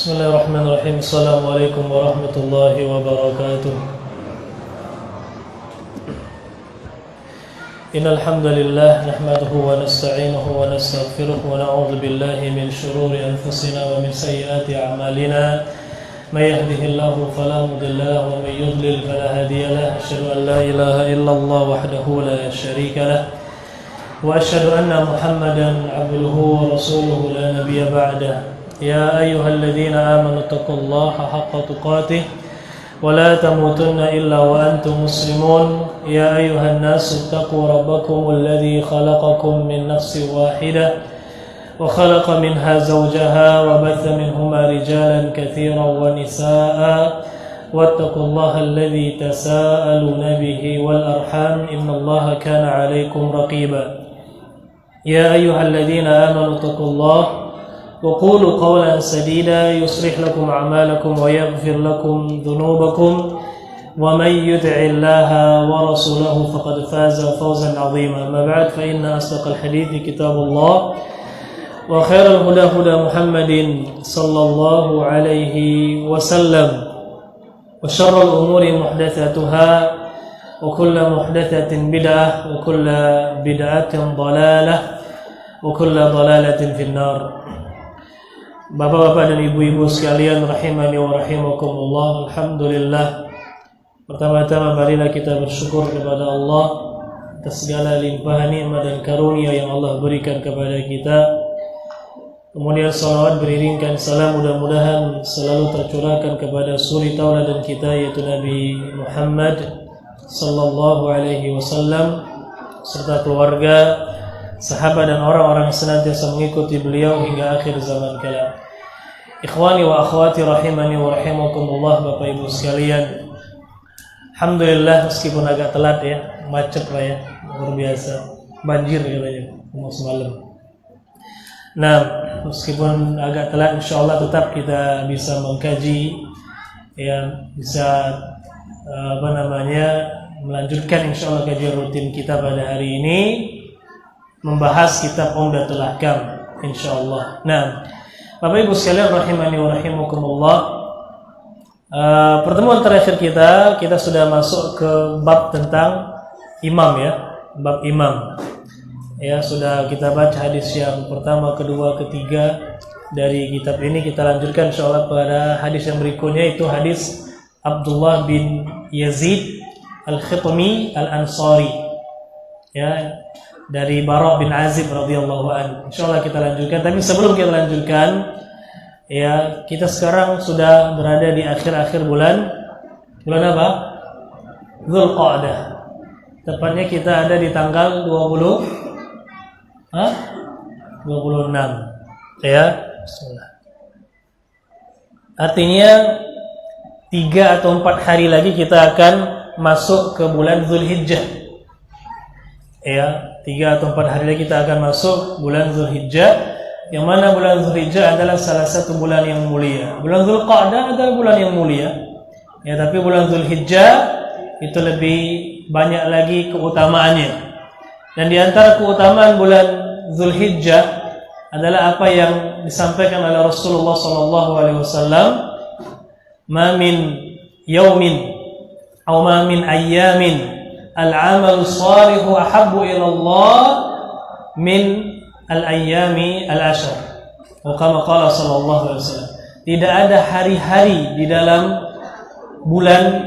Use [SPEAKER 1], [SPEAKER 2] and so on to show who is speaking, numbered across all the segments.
[SPEAKER 1] Bismillahirrahmanirrahim. Assalamualaikum warahmatullahi wabarakatuh. Innal hamdalillah nahmaduhu wa nasta'inuhu wa nastaghfiruh wa na'udzu billahi min shururi anfusina wa min sayyiati a'malina. May yahdihillahu fala mudilla lahu wa may yudlil fala hadiya lahu. Asyhadu an la ilaha illallah wahdahu la syarika lahu wa asyhadu anna Muhammadan 'abduhu wa rasuluhu la nabiyya ba'dahu. يا أيها الذين آمنوا اتقوا الله حق تقاته ولا تموتن إلا وأنتم مسلمون يا أيها الناس اتقوا ربكم الذي خلقكم من نفس واحدة وخلق منها زوجها وبث منهما رجالا كثيرا ونساء واتقوا الله الذي تساءلون به والأرحام إن الله كان عليكم رقيبا يا أيها الذين آمنوا اتقوا الله وقولوا قولا سديدا يصلح لكم أعمالكم ويغفر لكم ذنوبكم ومن يطع الله ورسوله فقد فاز فوزا عظيما. أما بعد فإن أصدق الحديث كتاب الله وخير الهدى هدى محمد صلى الله عليه وسلم وشر الأمور محدثاتها وكل محدثة بدعة وكل بدعة ضلالة وكل ضلالة في النار. Bapak-bapak dan ibu-ibu sekalian rahimani wa rahimakumullah. Alhamdulillah. Pertama-tama marilah kita bersyukur kepada Allah atas segala limpahan nikmat dan karunia yang Allah berikan kepada kita. Kemudian salawat beriringkan salam mudah-mudahan selalu tercurahkan kepada suri tauladan kita yaitu Nabi Muhammad sallallahu alaihi wasallam serta keluarga, sahabat dan orang-orang yang senantiasa mengikuti beliau hingga akhir zaman kala. Ikhwani wa akhwati rahimani wa rahimakumullah, Bapak Ibu sekalian. Alhamdulillah meskipun agak telat ya, macet lah ya, luar biasa. Banjir katanya semalam. Nah, meskipun agak telat insyaallah tetap kita bisa mengkaji ya, bisa melanjutkan insyaallah kajian rutin kita pada hari ini, membahas kitab Umdatul Ahkam insyaallah. Nah, Bapak Ibu sekalian rahimani wa rahimakumullah, pertemuan terakhir kita sudah masuk ke bab tentang imam ya, bab imam. Ya, sudah kita baca hadis yang pertama, kedua, ketiga dari kitab ini. Kita lanjutkan insyaallah pada hadis yang berikutnya, itu hadis Abdullah bin Yazid Al-Khitmi Al-Ansari. Ya, dari Bara' bin Azib radhiyallahu anhu. Insyaallah kita lanjutkan. Tapi sebelum kita lanjutkan, ya, kita sekarang sudah berada di akhir-akhir bulan apa? Dzulqa'dah. Tepatnya kita ada di tanggal 26. Ya. Bismillah. Artinya 3 atau 4 hari lagi kita akan masuk ke bulan Dzulhijjah. Ya, 3 atau 4 hari lagi kita akan masuk bulan Dzulhijjah, yang mana bulan Dzulhijjah adalah salah satu bulan yang mulia. Bulan Dzulqa'dah adalah bulan yang mulia. Ya, tapi bulan Dzulhijjah itu lebih banyak lagi keutamaannya. Dan di antara keutamaan bulan Dzulhijjah adalah apa yang disampaikan oleh Rasulullah sallallahu alaihi wasallam, "Ma min yaumin aw ma min ayyamin al-amal salihu ahabbu ila Allah min al-ayyami al-ashr." Wa kama qala sallallahu alaihi wasallam. Tidak ada hari-hari di dalam bulan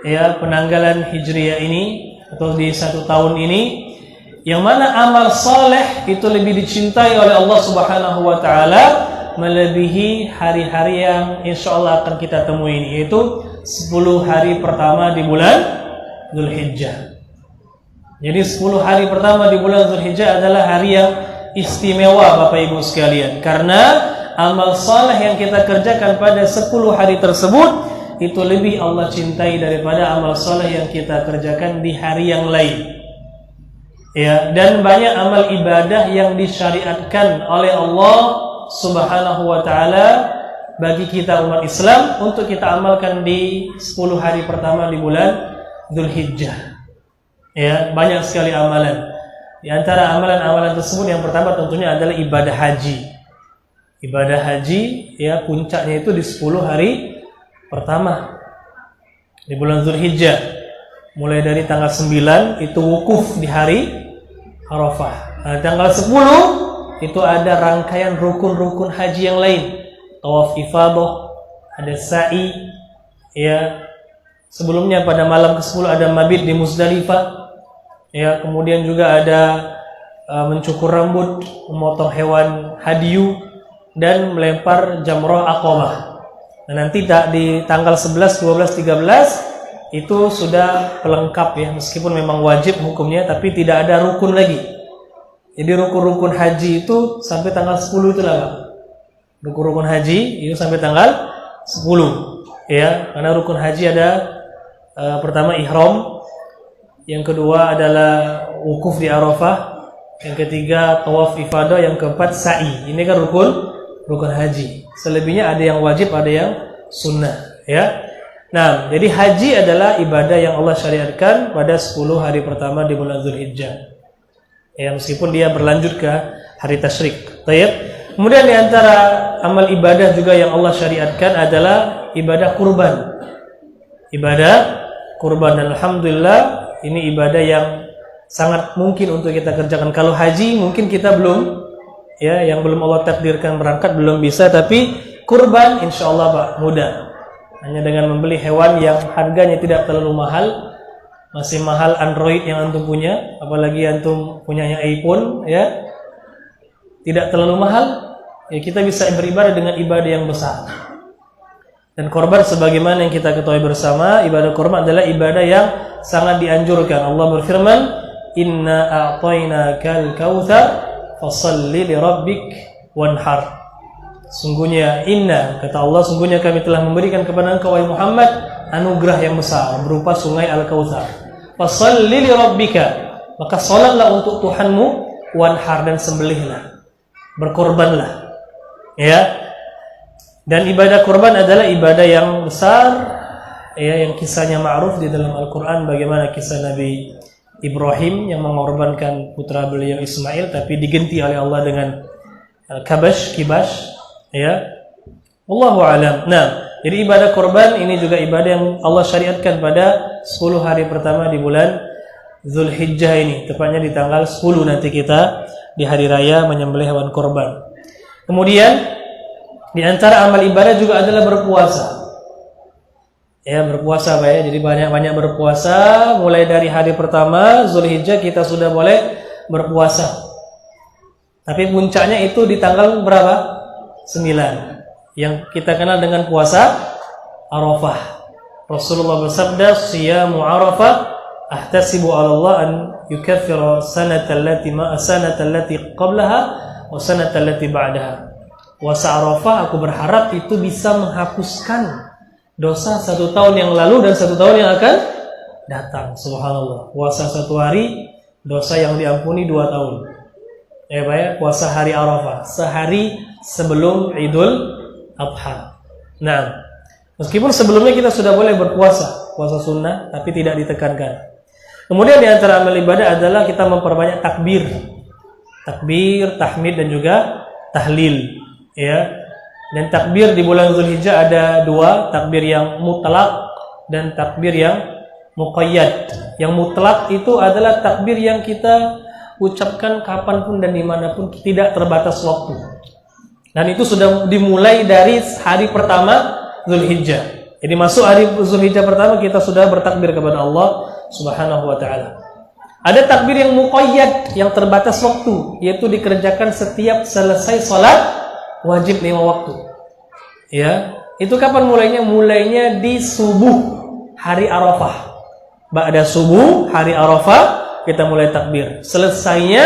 [SPEAKER 1] ya penanggalan Hijriah ini atau di 1 tahun ini yang mana amal saleh itu lebih dicintai oleh Allah Subhanahu wa taala melebihi hari-hari yang insyaallah akan kita temui ini, yaitu 10 hari pertama di bulan Dzulhijjah. Jadi 10 hari pertama di bulan Dzulhijjah adalah hari yang istimewa Bapak Ibu sekalian, karena amal saleh yang kita kerjakan pada 10 hari tersebut itu lebih Allah cintai daripada amal saleh yang kita kerjakan di hari yang lain. Ya, dan banyak amal ibadah yang disyariatkan oleh Allah Subhanahu wa taala bagi kita umat Islam untuk kita amalkan di 10 hari pertama di bulan Dzulhijjah. Ya, banyak sekali amalan. Di antara amalan-amalan tersebut yang pertama tentunya adalah ibadah haji. Ibadah haji ya puncaknya itu di 10 hari pertama di bulan Zulhijjah. Mulai dari tanggal 9 itu wukuf di hari Arafah. Nah, tanggal 10 itu ada rangkaian rukun-rukun haji yang lain. Tawaf ifadah, ada sa'i ya. Sebelumnya pada malam ke-10 ada mabit di Muzdalifah. Ya, kemudian juga ada mencukur rambut, memotong hewan hadiyu dan melempar jamrah aqabah. Nah, nanti di tanggal 11, 12, 13 itu sudah pelengkap ya, meskipun memang wajib hukumnya tapi tidak ada rukun lagi. Jadi rukun-rukun haji itu sampai tanggal 10 itulah, Pak. Rukun-rukun haji itu sampai tanggal 10 ya, karena rukun haji ada pertama ihram, yang kedua adalah wukuf di Arafah, yang ketiga tawaf ifadah, yang keempat sa'i. Ini kan rukun haji. Selebihnya ada yang wajib, ada yang sunnah ya. Nah, jadi haji adalah ibadah yang Allah syariatkan pada 10 hari pertama di bulan Zulhijjah. Ya, meskipun dia berlanjut ke hari tasyrik. Baik. Kemudian di antara amal ibadah juga yang Allah syariatkan adalah ibadah kurban. Ibadah kurban, dan alhamdulillah ini ibadah yang sangat mungkin untuk kita kerjakan. Kalau haji mungkin kita belum ya, yang belum Allah takdirkan berangkat belum bisa, tapi kurban insyaallah Pak mudah. Hanya dengan membeli hewan yang harganya tidak terlalu mahal. Masih mahal Android yang antum punya, apalagi antum punyanya iPhone ya. Tidak terlalu mahal, ya kita bisa beribadah dengan ibadah yang besar. Dan korban sebagaimana yang kita ketahui bersama, ibadah korban adalah ibadah yang sangat dianjurkan. Allah berfirman, "Inna a'tainakal kautsar fashalli li rabbik wanhar." Sungguhnya kata Allah, sungguhnya kami telah memberikan kepada engkau wahai Muhammad anugerah yang besar berupa sungai Al-Kautsar. Fashalli li rabbika, maka salatlah untuk Tuhanmu, wanhar, dan sembelihlah, berkorbanlah. Ya. Dan ibadah korban adalah ibadah yang besar ya, yang kisahnya ma'ruf di dalam Al-Qur'an, bagaimana kisah Nabi Ibrahim yang mengorbankan putra beliau Ismail tapi digenti oleh Allah dengan kibash ya. Wallahu a'lam. Nah, jadi ibadah korban ini juga ibadah yang Allah syariatkan pada 10 hari pertama di bulan Zulhijjah ini, tepatnya di tanggal 10 nanti kita di hari raya menyembelih hewan korban. Kemudian di antara amal ibadah juga adalah berpuasa. Ya, berpuasa Pak ya. Jadi banyak-banyak berpuasa. Mulai dari hari pertama Zulhijjah kita sudah boleh berpuasa. Tapi puncaknya itu di tanggal berapa? 9. Yang kita kenal dengan puasa Arafah. Rasulullah bersabda, "Shiyamu Arafah ahtasibu 'ala Allah an yukaffira sanata allati qablaha wa sanata allati ba'daha." Puasa Arafah aku berharap itu bisa menghapuskan dosa 1 tahun yang lalu dan 1 tahun yang akan datang. Subhanallah. Puasa 1 hari, dosa yang diampuni 2 tahun. Ya Pak ya, puasa hari Arafah, sehari sebelum Idul Adha. Nah, meskipun sebelumnya kita sudah boleh berpuasa, puasa sunnah, tapi tidak ditekankan. Kemudian di antara amal ibadah adalah kita memperbanyak takbir, tahmid, dan juga tahlil. Ya, dan takbir di bulan Zulhijjah ada 2, takbir yang mutlak dan takbir yang muqayyad. Yang mutlak itu adalah takbir yang kita ucapkan kapanpun dan dimanapun, tidak terbatas waktu. Dan itu sudah dimulai dari hari pertama Zulhijjah. Jadi masuk hari Zulhijjah pertama kita sudah bertakbir kepada Allah Subhanahu wa taala. Ada takbir yang muqayyad, yang terbatas waktu, yaitu dikerjakan setiap selesai salat wajib 5 waktu. Ya, itu kapan mulainya? Mulainya di subuh hari Arafah. Ba'da subuh hari Arafah kita mulai takbir. Selesainya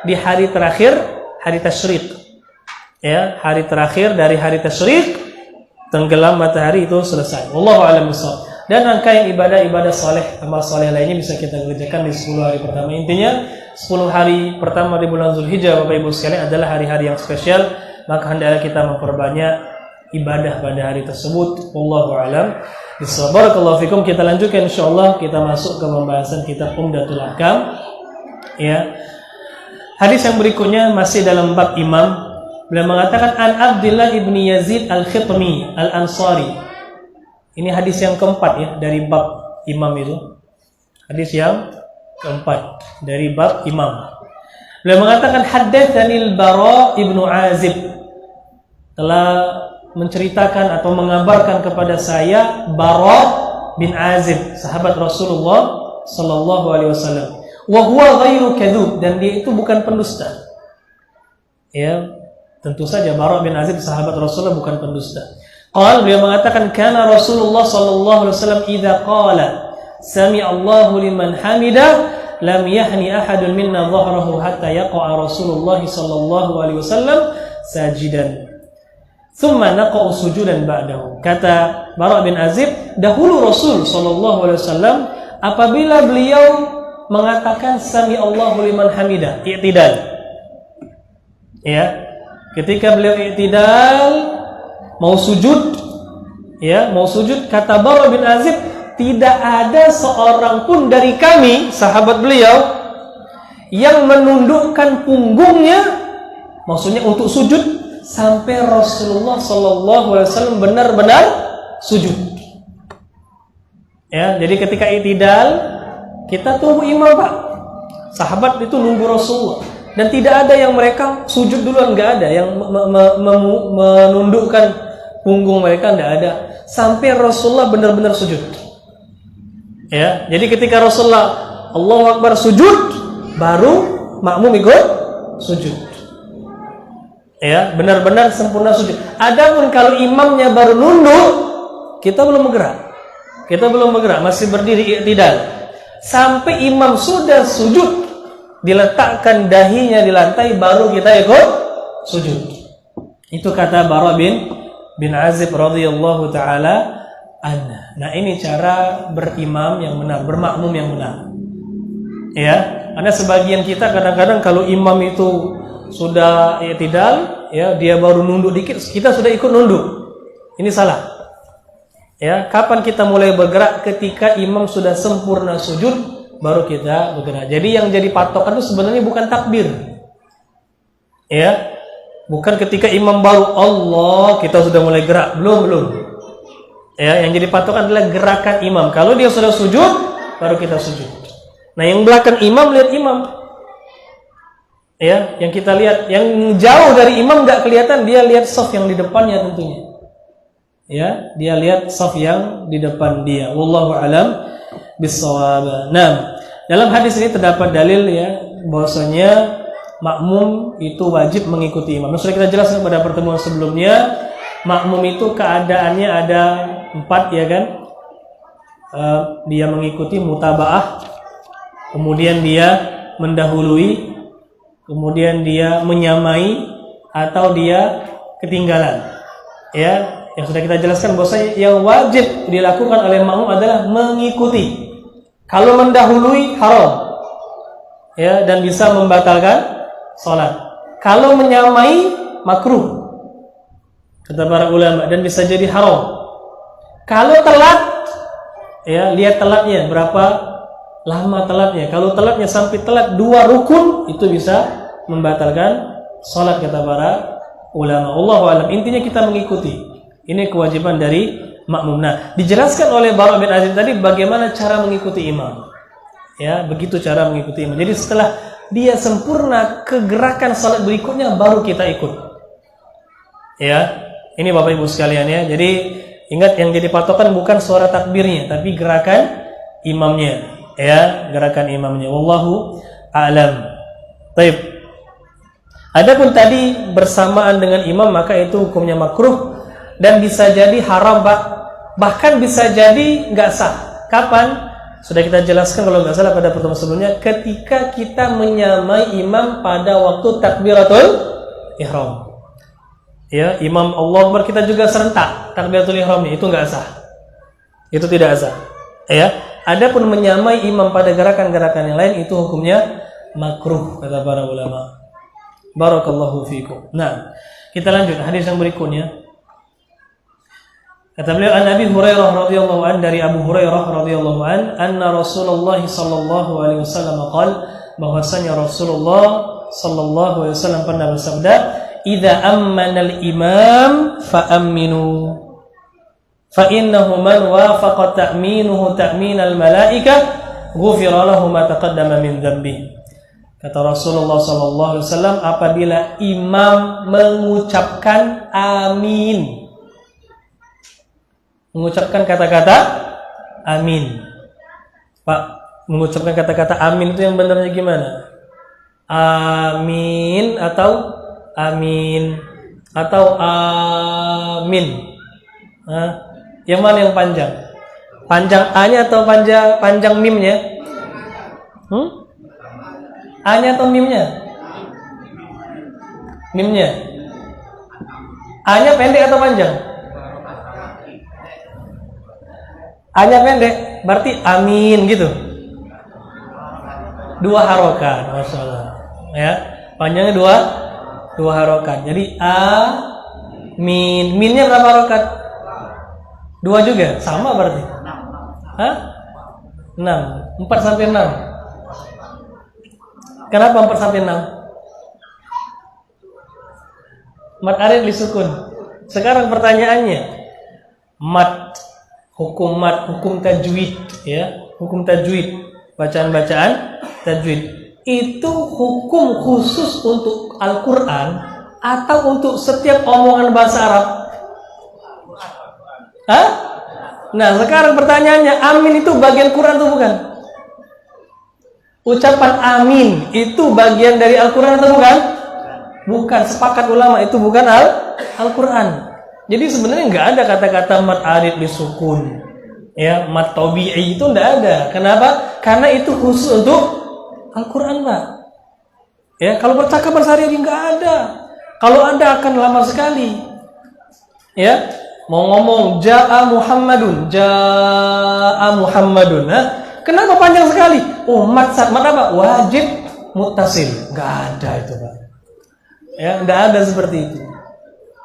[SPEAKER 1] di hari terakhir hari tasyrik. Ya, hari terakhir dari hari tasyrik, tenggelam matahari itu selesai. Wallahu a'lam bishawab. Dan rangkaian ibadah-ibadah saleh, amal saleh lainnya bisa kita kerjakan di 10 hari pertama. Intinya 10 hari pertama di bulan Zulhijjah Bapak Ibu sekalian adalah hari-hari yang spesial. Maka hendaklah kita memperbanyak ibadah pada hari tersebut. Wallahu a'lam bishawab. Barakallahu fikum. Kita lanjutkan insyaallah, kita masuk ke pembahasan kitab Umdatul Ahkam. Ya. Hadis yang berikutnya masih dalam bab imam. Beliau mengatakan an Abdullah ibni Yazid al-Khitmi al-Ansari. Ini hadis yang keempat ya dari bab imam itu. Hadis yang keempat dari bab imam. Beliau mengatakan haddatsanil Bara ibnu Azib, telah menceritakan atau mengabarkan kepada saya Bara bin Azib, sahabat Rasulullah sallallahu alaihi wasallam. Wa huwa ghairu kadzub, dan dia itu bukan pendusta. Ya, tentu saja Bara bin Azib sahabat Rasulullah bukan pendusta. Beliau mengatakan kana Rasulullah sallallahu alaihi wasallam idza qala sami Allahu liman hamidah lam yahni ahadun minna dhahrahu hatta yaqa'a Rasulullah sallallahu alaihi wasallam sajidan thumma naqa'u sujudan ba'dahu. Kata Bara bin Azib, dahulu Rasul sallallahu alaihi wasallam apabila beliau mengatakan sami Allahu liman hamidah, i'tidal. Ya, ketika beliau i'tidal mau sujud, ya, mau sujud, kata Bara bin Azib, tidak ada seorang pun dari kami, sahabat beliau, yang menundukkan punggungnya, maksudnya untuk sujud, sampai Rasulullah sallallahu alaihi wasallam benar-benar sujud. Ya, jadi ketika i'tidal, kita tunggu imam, Pak. Sahabat itu nunggu Rasulullah. Dan tidak ada yang mereka sujud duluan, enggak ada yang menundukkan punggung mereka, enggak ada, sampai Rasulullah benar-benar sujud. Ya, jadi ketika Rasulullah Allahu Akbar sujud, baru makmum ikut sujud. Ya, benar-benar sempurna sujud. Adapun kalau imamnya baru nunduk, kita belum bergerak. Kita belum bergerak, masih berdiri i'tidal. Sampai imam sudah sujud, diletakkan dahinya di lantai, baru kita ikut sujud. Itu kata Bara bin Azib radhiyallahu taala anhu. Nah, ini cara berimam yang benar, bermakmum yang benar. Ya, karena sebagian kita kadang-kadang kalau imam itu sudah i'tidal, ya, dia baru nunduk dikit, kita sudah ikut nunduk. Ini salah. Ya, kapan kita mulai bergerak? Ketika imam sudah sempurna sujud, baru kita bergerak. Jadi yang jadi patokan itu sebenarnya bukan takbir. Ya. Bukan ketika imam baru Allah kita sudah mulai gerak, belum. Ya, yang jadi patokan adalah gerakan imam. Kalau dia sudah sujud, baru kita sujud. Nah, yang belakang imam lihat imam. Ya, yang kita lihat, yang jauh dari imam enggak kelihatan, dia lihat shaf yang di depannya tentunya. Ya, dia lihat shaf yang di depan dia. Wallahu alam bissawab. Nah, dalam hadis ini terdapat dalil ya bahwasanya makmum itu wajib mengikuti imam. Sudah kita jelaskan pada pertemuan sebelumnya, makmum itu keadaannya ada 4 ya kan? Dia mengikuti mutaba'ah, kemudian dia mendahului, kemudian dia menyamai, atau dia ketinggalan. Ya, yang sudah kita jelaskan bahwasanya yang wajib dilakukan oleh makmum adalah mengikuti. Kalau mendahului haram. Ya, dan bisa membatalkan salat. Kalau menyamai makruh kata para ulama, dan bisa jadi haram. Kalau telat, ya, lihat telatnya berapa lama telatnya. Kalau telatnya sampai telat 2 rukun, itu bisa membatalkan salat kata para ulama. Allahu a'lam. Intinya kita mengikuti. Ini kewajiban dari makmum. Nah, dijelaskan oleh Bara bin Azib tadi bagaimana cara mengikuti imam. Ya, begitu cara mengikuti imam. Jadi setelah dia sempurna kegerakan salat berikutnya, baru kita ikut. Ya, ini Bapak Ibu sekalian ya. Jadi ingat, yang jadi patokan bukan suara takbirnya, tapi gerakan imamnya. Ya, gerakan imamnya. Wallahu a'lam. Baik. Adapun tadi bersamaan dengan imam, maka itu hukumnya makruh dan bisa jadi haram, Pak. Bahkan bisa jadi nggak sah. Kapan? Sudah kita jelaskan kalau nggak salah pada pertemuan sebelumnya, ketika kita menyamai imam pada waktu takbiratul ihram. Ya, imam Allah Akbar kita juga serentak takbiratul ihramnya, itu nggak sah. Itu tidak sah. Ya, adapun menyamai imam pada gerakan-gerakan yang lain, itu hukumnya makruh kata para ulama. Barakallahu fiikum. Nah, kita lanjut hadis yang berikutnya. Kata beliau, an Abi Hurairah radhiyallahu an, dari Abu Hurairah radhiyallahu an, anna Rasulullah sallallahu alaihi wasallam qala, bahwasanya Rasulullah sallallahu alaihi wasallam pernah bersabda, idza ammana al-imam fa'aminu fa innahu man wafaqa ta'minuhu ta'minal malaikah ghufira lahu ma taqaddama min dhanbi. Kata Rasulullah sallallahu alaihi wasallam, apabila imam mengucapkan amin, mengucapkan kata-kata amin. Pak, mengucapkan kata-kata amin itu yang benarnya gimana? Amin atau amin atau amin? Yang mana yang panjang? Panjang A-nya atau panjang mim-nya? A-nya atau mim-nya? Mim-nya. A-nya pendek atau panjang? A-nya pendek, berarti amin gitu. 2 harokat, masya Allah. Ya, panjangnya 2 harokat. Jadi amin. Minnya berapa harokat? 2 juga, sama berarti. 6, 4 sampai 6. Kenapa 4 sampai 6? Mad arid disukun. Sekarang pertanyaannya, hukum tajwid, ya, hukum tajwid, bacaan-bacaan tajwid itu hukum khusus untuk Al-Quran atau untuk setiap omongan bahasa Arab? Nah, sekarang pertanyaannya, amin itu bagian Quran atau bukan? Ucapan amin itu bagian dari Al-Quran atau bukan? Bukan, sepakat ulama itu bukan Al-Quran. Jadi sebenarnya nggak ada kata-kata mad arid disukun, ya, mad tabi'i itu nggak ada. Kenapa? Karena itu khusus untuk Al-Quran, Pak. Ya, kalau percakapan sehari-hari nggak ada. Kalau ada akan lama sekali. Ya, mau ngomong ja'a Muhammadun, kenapa panjang sekali? Oh, mad apa? Wajib muttasil. Nggak ada itu, Pak. Ya, nggak ada seperti itu.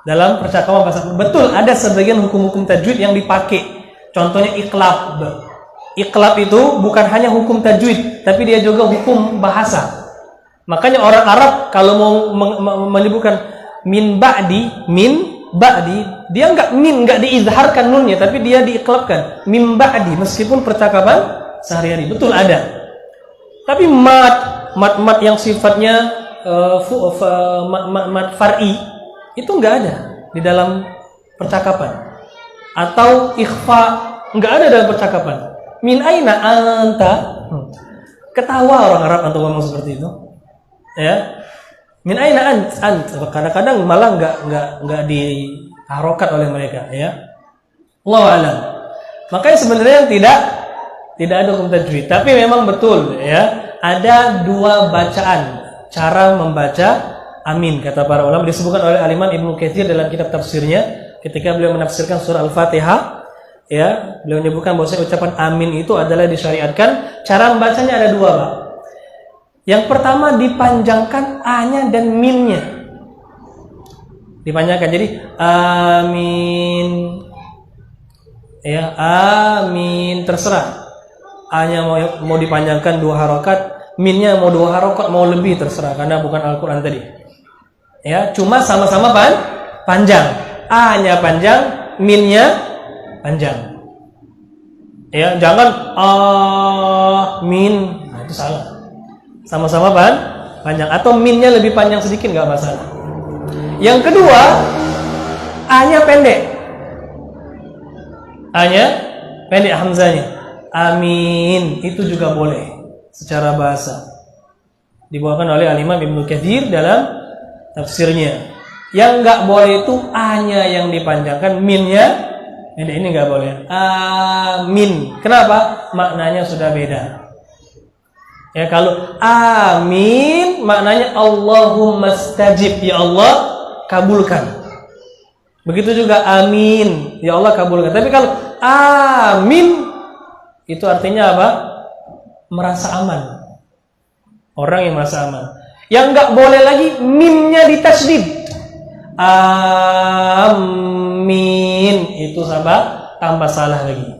[SPEAKER 1] Dalam percakapan bahasa, betul ada sebagian hukum-hukum tajwid yang dipakai. Contohnya iqlab. Iqlab itu bukan hanya hukum tajwid, tapi dia juga hukum bahasa. Makanya orang Arab kalau mau menyebutkan min ba'di, dia nggak diizharkan nunnya, tapi dia diiqlabkan min ba'di, meskipun percakapan sehari-hari. Betul ada. Tapi mad yang sifatnya mad far'i itu nggak ada di dalam percakapan. Atau ikhfa nggak ada dalam percakapan. Min aina anta? Ketawa orang Arab untuk ngomong seperti itu. Ya. Min aina ant? Kadang-kadang malah nggak diharokat oleh mereka, ya. Allahu a'lam. Makanya sebenarnya tidak ada hukum tajwid, tapi memang betul, ya, ada 2 bacaan cara membaca amin, kata para ulama, disebutkan oleh Al-Imam Ibnu Katsir dalam kitab tafsirnya ketika beliau menafsirkan surah Al-Fatihah, ya, beliau menyebutkan bahwa ucapan amin itu adalah disyariatkan. Cara membacanya ada 2, Pak. Yang pertama dipanjangkan a-nya dan min-nya. Dipanjangkan, jadi amin. Ya, amin, terserah. A-nya mau dipanjangkan 2 harokat, min-nya mau 2 harokat, mau lebih, terserah, karena bukan Al-Quran tadi. Ya, cuma sama-sama panjang. A-nya panjang, min-nya panjang. Ya, jangan min, nah itu salah. Sama-sama panjang, atau min-nya lebih panjang sedikit nggak masalah. Yang kedua, A-nya pendek. A-nya pendek, hamzanya. Amin itu juga boleh secara bahasa. Dibawakan oleh Al-Imam Ibnu Katsir dalam tafsirnya. Yang nggak boleh itu a-nya yang dipanjangkan, min-nya ini nggak boleh. Amin. Kenapa? Maknanya sudah beda. Ya, kalau amin maknanya Allahumma stajib, ya Allah kabulkan. Begitu juga amin, ya Allah kabulkan. Tapi kalau amin itu artinya apa? Merasa aman. Orang yang merasa aman. Yang nggak boleh lagi mimnya ditasydid. Amin itu sama tambah salah lagi.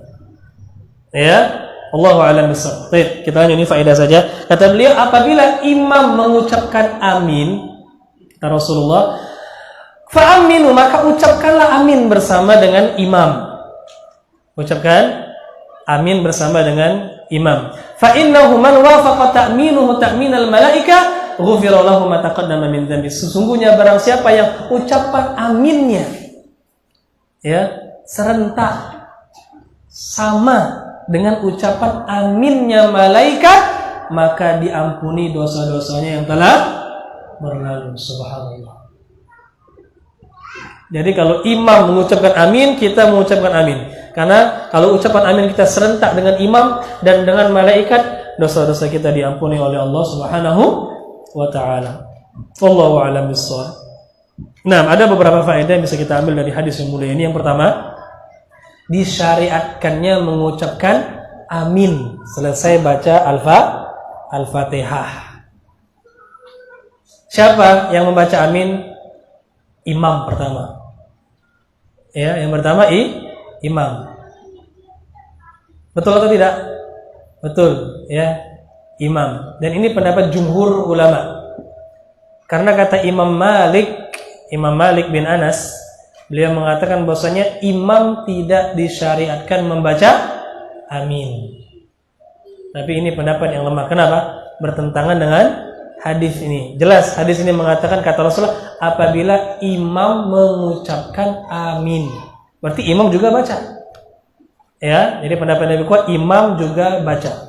[SPEAKER 1] Ya, Allahu a'lam bishawab. Baik, kita hanya ini faedah saja. Kata beliau, apabila imam mengucapkan amin, kata Rasulullah, Fa'aminu, maka ucapkanlah amin bersama dengan imam. Ucapkan amin bersama dengan imam. Fa innahu man wafaqa ta'minuhu ta'minal malaika ghufira lahu ma taqaddama min dzambi. Sesungguhnya barang siapa yang ucapan aminnya ya serentak sama dengan ucapan aminnya malaikat, maka diampuni dosa-dosanya yang telah berlalu. Subhanallah. Jadi kalau imam mengucapkan amin, kita mengucapkan amin. Karena kalau ucapan amin kita serentak dengan imam dan dengan malaikat, dosa-dosa kita diampuni oleh Allah Subhanahu wa taala. Wallahu a'lam bissawab. Nah, ada beberapa faedah yang bisa kita ambil dari hadis yang mulia ini. Yang pertama, disyariatkannya mengucapkan amin selesai baca Al-Fatihah. Siapa yang membaca amin? Imam pertama. Ya, yang pertama imam. Betul atau tidak? Betul, ya. Imam. Dan ini pendapat jumhur ulama. Karena kata Imam Malik bin Anas, beliau mengatakan bahwasanya imam tidak disyariatkan membaca amin. Tapi ini pendapat yang lemah. Kenapa? Bertentangan dengan hadis ini. Jelas hadis ini mengatakan kata Rasulullah, apabila imam mengucapkan amin, berarti imam juga baca. Ya, jadi pendapat yang lebih kuat imam juga baca.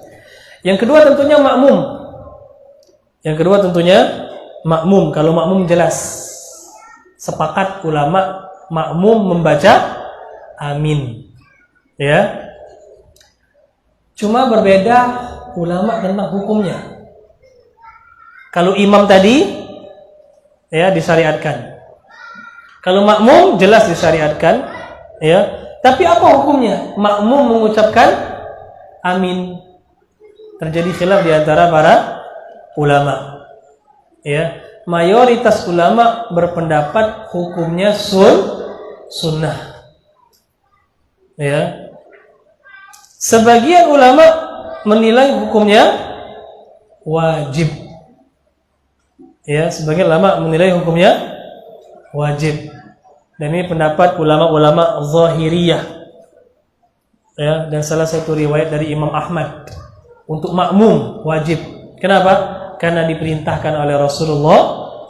[SPEAKER 1] Yang kedua tentunya makmum. Kalau makmum jelas sepakat ulama makmum membaca amin. Ya. Cuma berbeda ulama tentang hukumnya. Kalau imam tadi ya disyariatkan. Kalau makmum jelas disyariatkan, ya. Tapi apa hukumnya? Makmum mengucapkan amin. Terjadi khilaf di antara para ulama. Ya, mayoritas ulama berpendapat hukumnya sunnah. Ya. Sebagian ulama menilai hukumnya wajib. Ya, sebagian ulama menilai hukumnya wajib. Dan ini pendapat ulama-ulama Zahiriyah. Ya, dan salah satu riwayat dari Imam Ahmad untuk makmum wajib. Kenapa? Karena diperintahkan oleh Rasulullah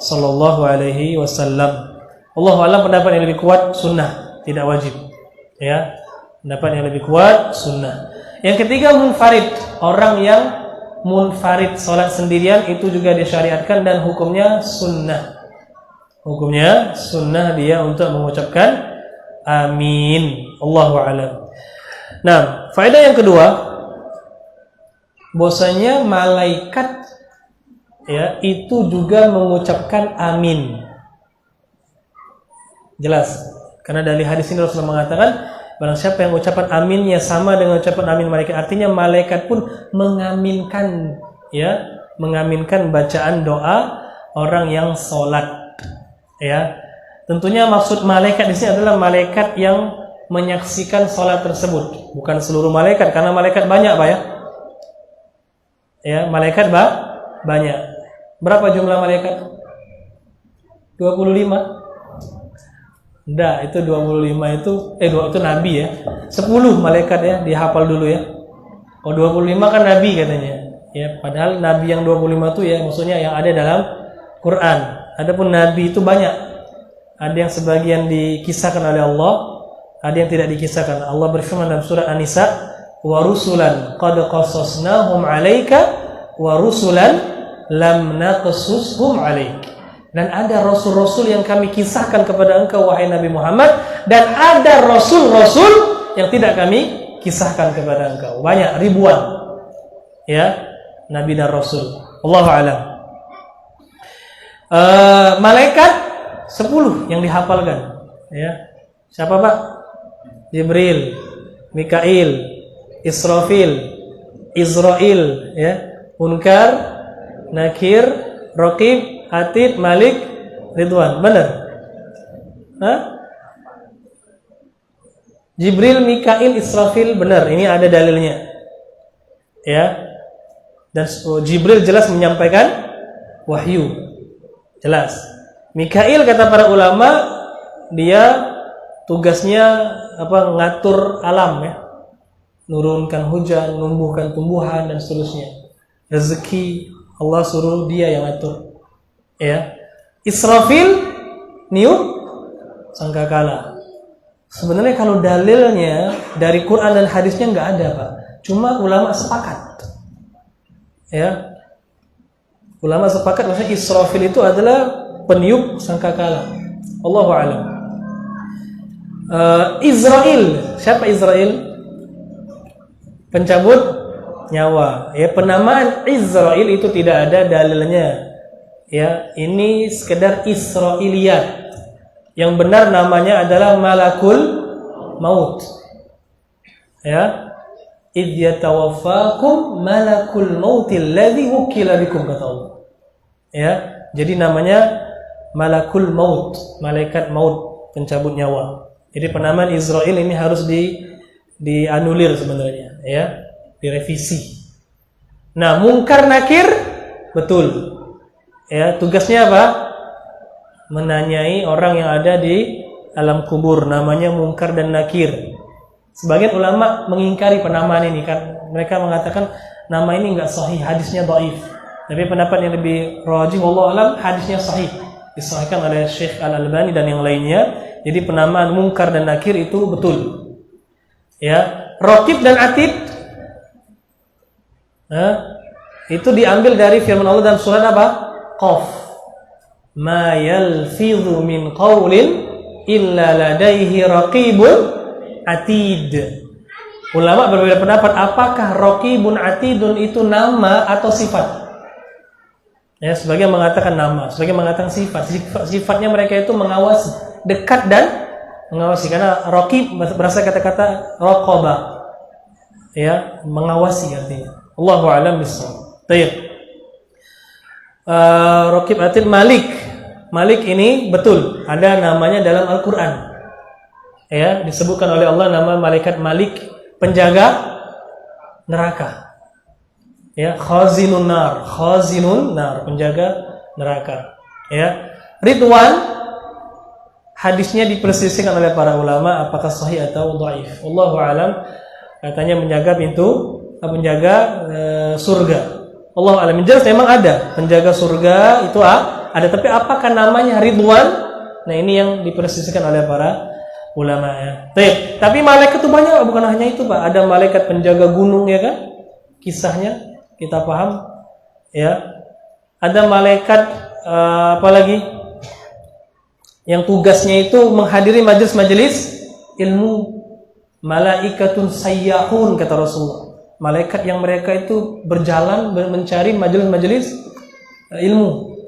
[SPEAKER 1] sallallahu alaihi wasallam. Allahu a'lam, pendapat yang lebih kuat sunnah, tidak wajib. Ya, pendapat yang lebih kuat sunnah. Yang ketiga munfarid, orang yang munfarid salat sendirian itu juga disyariatkan dan hukumnya sunnah. Hukumnya sunnah dia untuk mengucapkan amin. Allahu a'lam. Nah, faedah yang kedua, bahwasanya malaikat ya itu juga mengucapkan amin. Jelas. Karena dari hadis ini Rasulullah mengatakan, barang siapa yang ucapan aminnya sama dengan ucapan amin malaikat, artinya malaikat pun mengaminkan ya, mengaminkan bacaan doa orang yang salat. Ya, tentunya maksud malaikat di sini adalah malaikat yang menyaksikan salat tersebut, bukan seluruh malaikat, karena malaikat banyak, Pak ya. Ya, malaikat banyak. Berapa jumlah malaikat? 25. Enggak, itu 25 itu nabi ya. 10 malaikat ya, dihafal dulu ya. Oh, 25 kan nabi katanya. Ya, padahal nabi yang 25 itu ya maksudnya yang ada dalam Quran. Adapun nabi itu banyak. Ada yang sebagian dikisahkan oleh Allah, ada yang tidak dikisahkan. Allah berfirman dalam surah An-Nisa, "Wa rusulan qad qasasnahum 'alaika wa rusulan lam naqsushum 'alaik." Dan ada rasul-rasul yang kami kisahkan kepada engkau wahai Nabi Muhammad, dan ada rasul-rasul yang tidak kami kisahkan kepada engkau. Banyak, ribuan. Ya, nabi dan rasul. Allahu a'lam. Malaikat 10 yang dihafalkan ya. Siapa Pak? Jibril, Mikail, Israfil, Izrail ya, Munkar, Nakir, Raqib, Atid, Malik, Ridwan. Benar? Hah? Jibril, Mikail, Israfil benar. Ini ada dalilnya. Ya. Dan Jibril jelas menyampaikan wahyu. Jelas. Mikail kata para ulama dia tugasnya ngatur alam ya. Nurunkan hujan, numbuhkan tumbuhan dan seterusnya. Rezeki Allah suruh dia yang atur. Ya. Israfil niup sangkakala. Sebenarnya kalau dalilnya dari Quran dan hadisnya nggak ada, Pak. Cuma ulama sepakat. Ya. Ulama sepakat maksudnya Israfil itu adalah peniup sangkakala. Allahu a'lam. Israel, siapa Israel? Pencabut nyawa. Ya, penamaan Israel itu tidak ada dalilnya. Ya, ini sekedar Israiliyat. Yang benar namanya adalah Malakul Maut. Ya. Idh yatawaffakum Malakul Mautil ladzi wukila bikum, kata Allah. Ya, jadi namanya Malakul Maut, malaikat maut, pencabut nyawa. Jadi penamaan Israel ini harus dianulir sebenarnya, ya, direvisi. Nah, Munkar Nakir betul. Ya, tugasnya apa? Menanyai orang yang ada di alam kubur, namanya Munkar dan Nakir. Sebagian ulama mengingkari penamaan ini kan, mereka mengatakan nama ini enggak sahih, hadisnya dhaif. Tapi pendapat yang lebih rajih wallahu alam, hadisnya sahih. Disahihkan oleh Syekh Al-Albani dan yang lainnya. Jadi penamaan Munkar dan Nakir itu betul. Ya, Raqib dan Atid itu diambil dari firman Allah dalam surat apa? Qaf. Ma yalfidhu min qawlin illa ladaihi raqibun atid. Ulama berbeda pendapat apakah raqibun atidun itu nama atau sifat. Ya, sebagian mengatakan nama, sebagian mengatakan sifat. Sifatnya mereka itu mengawasi, dekat dan mengawasi, karena raqib berasal kata-kata raqaba. Ya, mengawasi artinya. Allahu a'lam bissawab. Baik. Raqib Atid Malik. Malik ini betul ada namanya dalam Al-Qur'an. Ya, disebutkan oleh Allah nama malaikat Malik, penjaga neraka. Ya, khazinun nar, penjaga neraka. Ya. Ridwan, hadisnya dipersisihkan oleh para ulama apakah sahih atau dhaif. Wallahu alam, katanya menjaga pintu, penjaga surga. Allahu alam. Jelas memang ada penjaga surga itu ada, tapi apakah namanya Ridwan? Nah, ini yang dipersisihkan oleh para ulama ya. Tapi malaikat itu banyak, bukan hanya itu, Pak. Ada malaikat penjaga gunung ya kan? Kisahnya kita paham ya. Ada malaikat apa lagi? Yang tugasnya itu menghadiri majelis-majelis ilmu. Malaikatun sayyahun, kata Rasulullah. Malaikat yang mereka itu berjalan mencari majelis-majelis ilmu.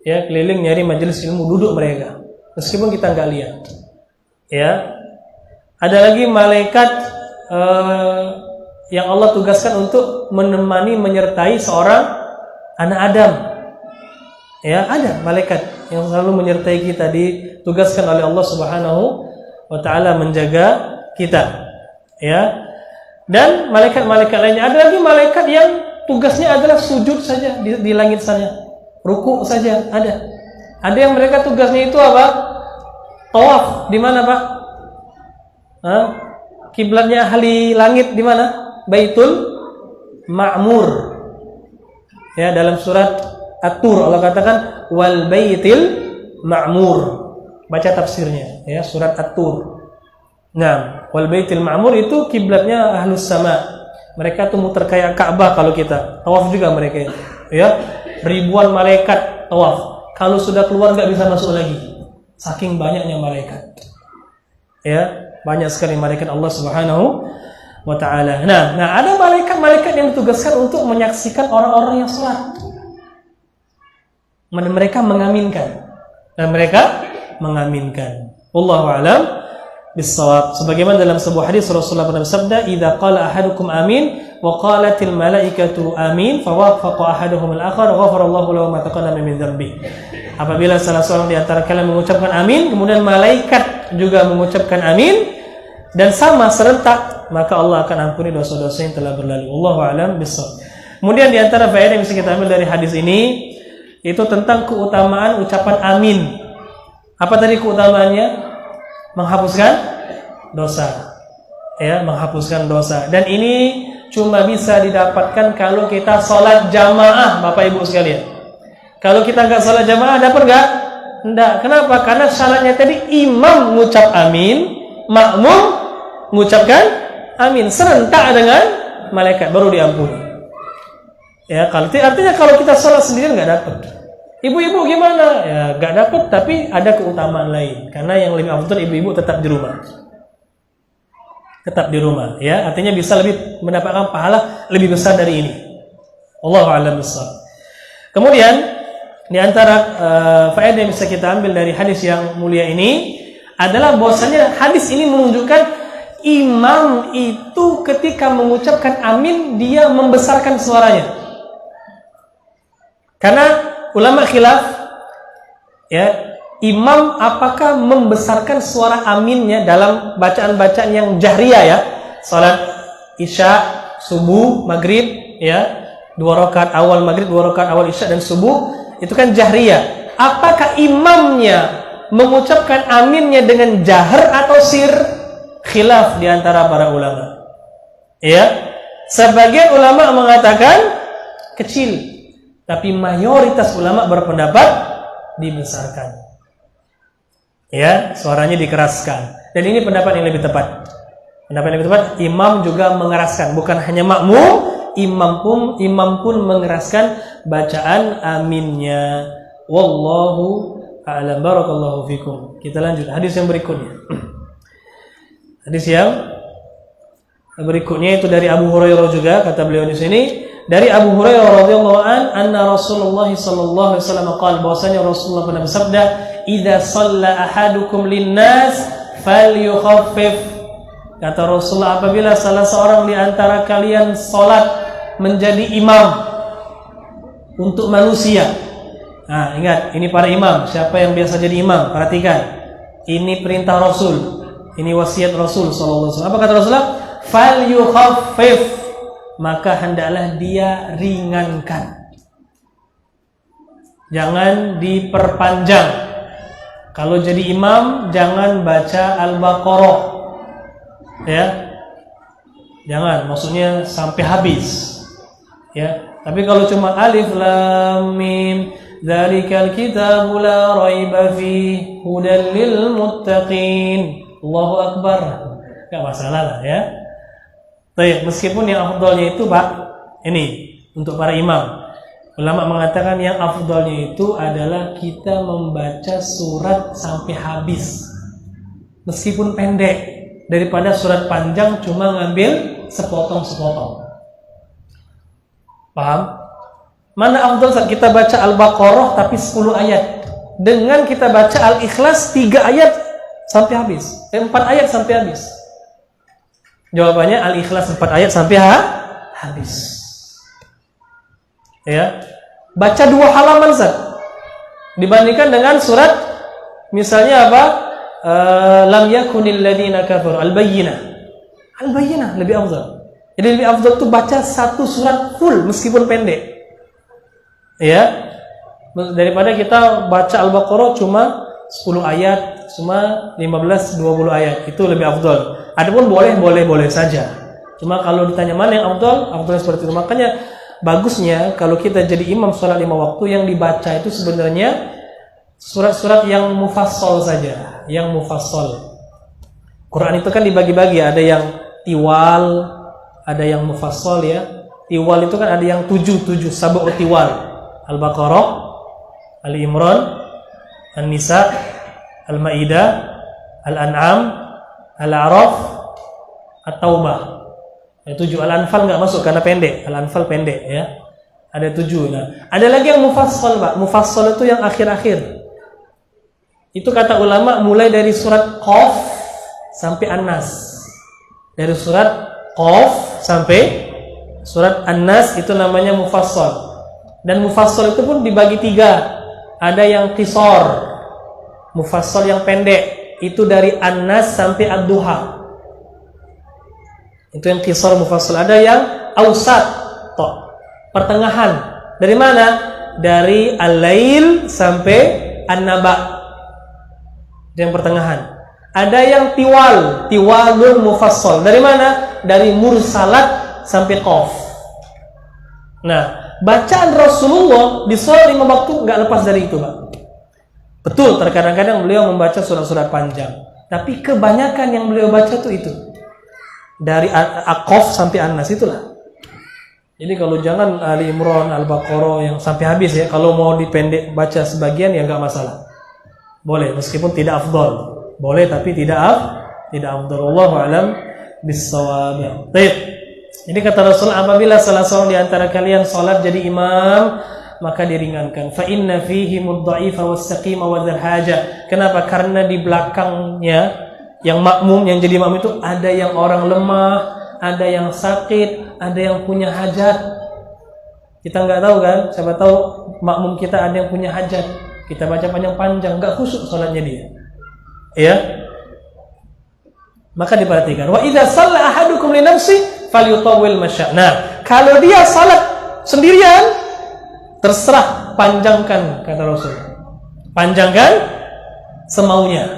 [SPEAKER 1] Ya, keliling nyari majelis ilmu, duduk mereka. Meskipun kita enggak lihat. Ya. Ada lagi malaikat yang Allah tugaskan untuk menemani, menyertai seorang anak Adam. Ya, ada malaikat yang selalu menyertai kita, ditugaskan oleh Allah Subhanahu wa taala menjaga kita. Ya. Dan malaikat-malaikat lainnya, ada lagi malaikat yang tugasnya adalah sujud saja di langit sana. Ruku saja ada. Ada yang mereka tugasnya itu apa? Tawaf. Di mana, Pak? Kiblatnya ahli langit di mana? Baitul Ma'mur. Ya, dalam surat At-Tur Allah katakan wal baitil ma'mur. Baca tafsirnya ya, surat At-Tur. Nah, wal baitil ma'mur itu kiblatnya ahlus sama. Mereka tuh muter kayak Ka'bah kalau kita. Tawaf juga mereka itu. Ya, ribuan malaikat tawaf. Kalau sudah keluar enggak bisa masuk lagi. Saking banyaknya malaikat. Ya, banyak sekali malaikat Allah Subhanahu wa ta'ala. Nah, ada malaikat-malaikat yang ditugaskan untuk menyaksikan orang-orang yang salat. Mereka mengaminkan. Dan mereka mengaminkan. Wallahu a'lam bissawab. Sebagaimana dalam sebuah hadis Rasulullah pernah bersabda, "Idza qala ahadukum amin wa qalatil malaikatu amin, fa wafaqa ahaduhum al-akhar, ghafara Allahu lahu ma taqaddama min dhanbi." Apabila salah seorang di antara kalian mengucapkan amin, kemudian malaikat juga mengucapkan amin dan sama serentak, maka Allah akan ampuni dosa-dosa yang telah berlalu. Wallahu a'lam bissawab. Kemudian di antara faedah yang bisa kita ambil dari hadis ini itu tentang keutamaan ucapan amin. Apa tadi keutamaannya? menghapuskan dosa. Ya, menghapuskan dosa. Dan ini cuma bisa didapatkan kalau kita sholat jamaah, Bapak Ibu sekalian. Kalau kita nggak sholat jamaah, dapat nggak? Enggak. Kenapa? Karena syaratnya tadi imam mengucap amin, makmum mengucapkan amin serentak dengan malaikat, baru diampuni. Ya, artinya kalau kita sholat sendirian nggak dapat. Ibu-ibu gimana? Ya, nggak dapat, tapi ada keutamaan lain. Karena yang lebih afdal ibu-ibu tetap di rumah. Tetap di rumah, ya, artinya bisa lebih mendapatkan pahala lebih besar dari ini. Allahu a'lam bishawab. Kemudian di antara faedah yang bisa kita ambil dari hadis yang mulia ini adalah bahwasanya hadis ini menunjukkan imam itu ketika mengucapkan amin dia membesarkan suaranya. Karena ulama khilaf, ya, imam apakah membesarkan suara aminnya dalam bacaan-bacaan yang jahriyah, ya, salat isya, subuh, maghrib, ya, 2 rakaat awal maghrib, 2 rakaat awal isya dan subuh, itu kan jahriyah. Apakah imamnya mengucapkan aminnya dengan jahar atau sir? Khilaf di antara para ulama. Ya, sebagian ulama mengatakan kecil, tapi mayoritas ulama berpendapat dibesarkan. Ya, suaranya dikeraskan. Dan ini pendapat yang lebih tepat. Pendapat yang lebih tepat, imam juga mengeraskan, bukan hanya makmum, imam pun mengeraskan bacaan aminnya. Wallahu a'lam. Barakallahu fikum. Kita lanjut hadis yang berikutnya. Hadis yang berikutnya itu dari Abu Hurairah juga, kata beliau di sini. Dari Abu Hurairah radhiyallahu anna Rasulullah sallallahu alaihi wasallam qala, bahwasanya Rasulullah pernah bersabda, "Idza shalla ahadukum linnas falyukhaffif." Kata Rasulullah, apabila salah seorang di antara kalian salat menjadi imam untuk manusia. Nah, ingat, ini para imam. Siapa yang biasa jadi imam? Perhatikan. Ini perintah Rasul. Ini wasiat Rasul sallallahu alaihi wasallam. Apa kata Rasulullah? Falyukhaffif. Maka hendaklah dia ringankan. Jangan diperpanjang. Kalau jadi imam jangan baca Al-Baqarah. Ya. Jangan, maksudnya sampai habis. Ya. Tapi kalau cuma alif lam mim, dzalikal kitabu la raiba fihi hudal lil muttaqin. Allahu akbar. Enggak masalah lah, ya. Baik, meskipun yang afdalnya itu Pak, ini untuk para imam. Ulama mengatakan yang afdalnya itu adalah kita membaca surat sampai habis. Meskipun pendek, daripada surat panjang cuma ngambil sepotong-sepotong. Paham? Mana afdal saat kita baca Al-Baqarah tapi 10 ayat, dengan kita baca Al-Ikhlas 3 ayat sampai habis, 4 ayat sampai habis. Jawabannya Al-Ikhlas 4 ayat sampai habis. Ya. Baca 2 halaman saja. Dibandingkan dengan surat misalnya apa? Lam yakunil ladzina kafaru, Al-Bayyinah. Al-Bayyinah lebih afdal. Jadi lebih afdal itu baca 1 surat full meskipun pendek. Ya. Daripada kita baca Al-Baqarah cuma 10 ayat, cuma 15-20 ayat, itu lebih afdal. Adapun boleh saja. Cuma kalau ditanya mana yang afdal seperti itu. Makanya bagusnya kalau kita jadi imam sholat 5 waktu, yang dibaca itu sebenarnya surat-surat yang mufassal saja, yang mufassal. Quran itu kan dibagi-bagi, ada yang tiwal, ada yang mufassal, ya. Tiwal itu kan ada yang 7 sab'u tiwal. Al-Baqarah, Ali Imran, An-Nisa, Al-Maidah, Al-An'am, Al-A'raf, At-Taubah. 7. Al-Anfal enggak masuk karena pendek. Al-Anfal pendek, ya. Ada 7. Nah, ada lagi yang mufassal, Pak. Mufassal itu yang akhir-akhir. Itu kata ulama mulai dari surat Qaf sampai An-Nas. Dari surat Qaf sampai surat An-Nas itu namanya mufassal. Dan mufassal itu pun dibagi 3. Ada yang qisar, mufassal yang pendek, itu dari An-Nas sampai Ad-Duha. Itu yang qisar mufassal. Ada yang awsat, pertengahan. Dari mana? Dari Al-Lail sampai An-Naba. Itu yang pertengahan. Ada yang tiwalun mufassal. Dari mana? Dari mursalat sampai qaf. Nah, bacaan Rasulullah di sholat 5 waktu nggak lepas dari itu, Pak. Betul, terkadang-kadang beliau membaca surat-surat panjang. Tapi kebanyakan yang beliau baca tuh itu. Dari Qaf sampai An-Nas itulah. Jadi kalau jangan Ali Imran, Al-Baqarah yang sampai habis ya. Kalau mau dipendek baca sebagian ya nggak masalah. Boleh, meskipun tidak afdal. Boleh tapi tidak afdal. Wallahu a'lam bis-shawab. Baik. Ini kata Rasul, apabila salah seorang di antara kalian salat jadi imam, maka diringankan. Fa inna fihi mudha'ifa was-saqima wa dzal haja. Kenapa? Karena di belakangnya yang makmum, yang jadi makmum itu ada yang orang lemah, ada yang sakit, ada yang punya hajat. Kita nggak tahu kan? Siapa tahu makmum kita ada yang punya hajat. Kita baca panjang-panjang, nggak khusyuk salatnya dia. Ya, maka diperhatikan. Wa idza shalla ahadukum li nafsi falyutawwil masya. Nah, kalau dia salat sendirian, terserah, panjangkan, kata Rasul. Panjangkan semaunya.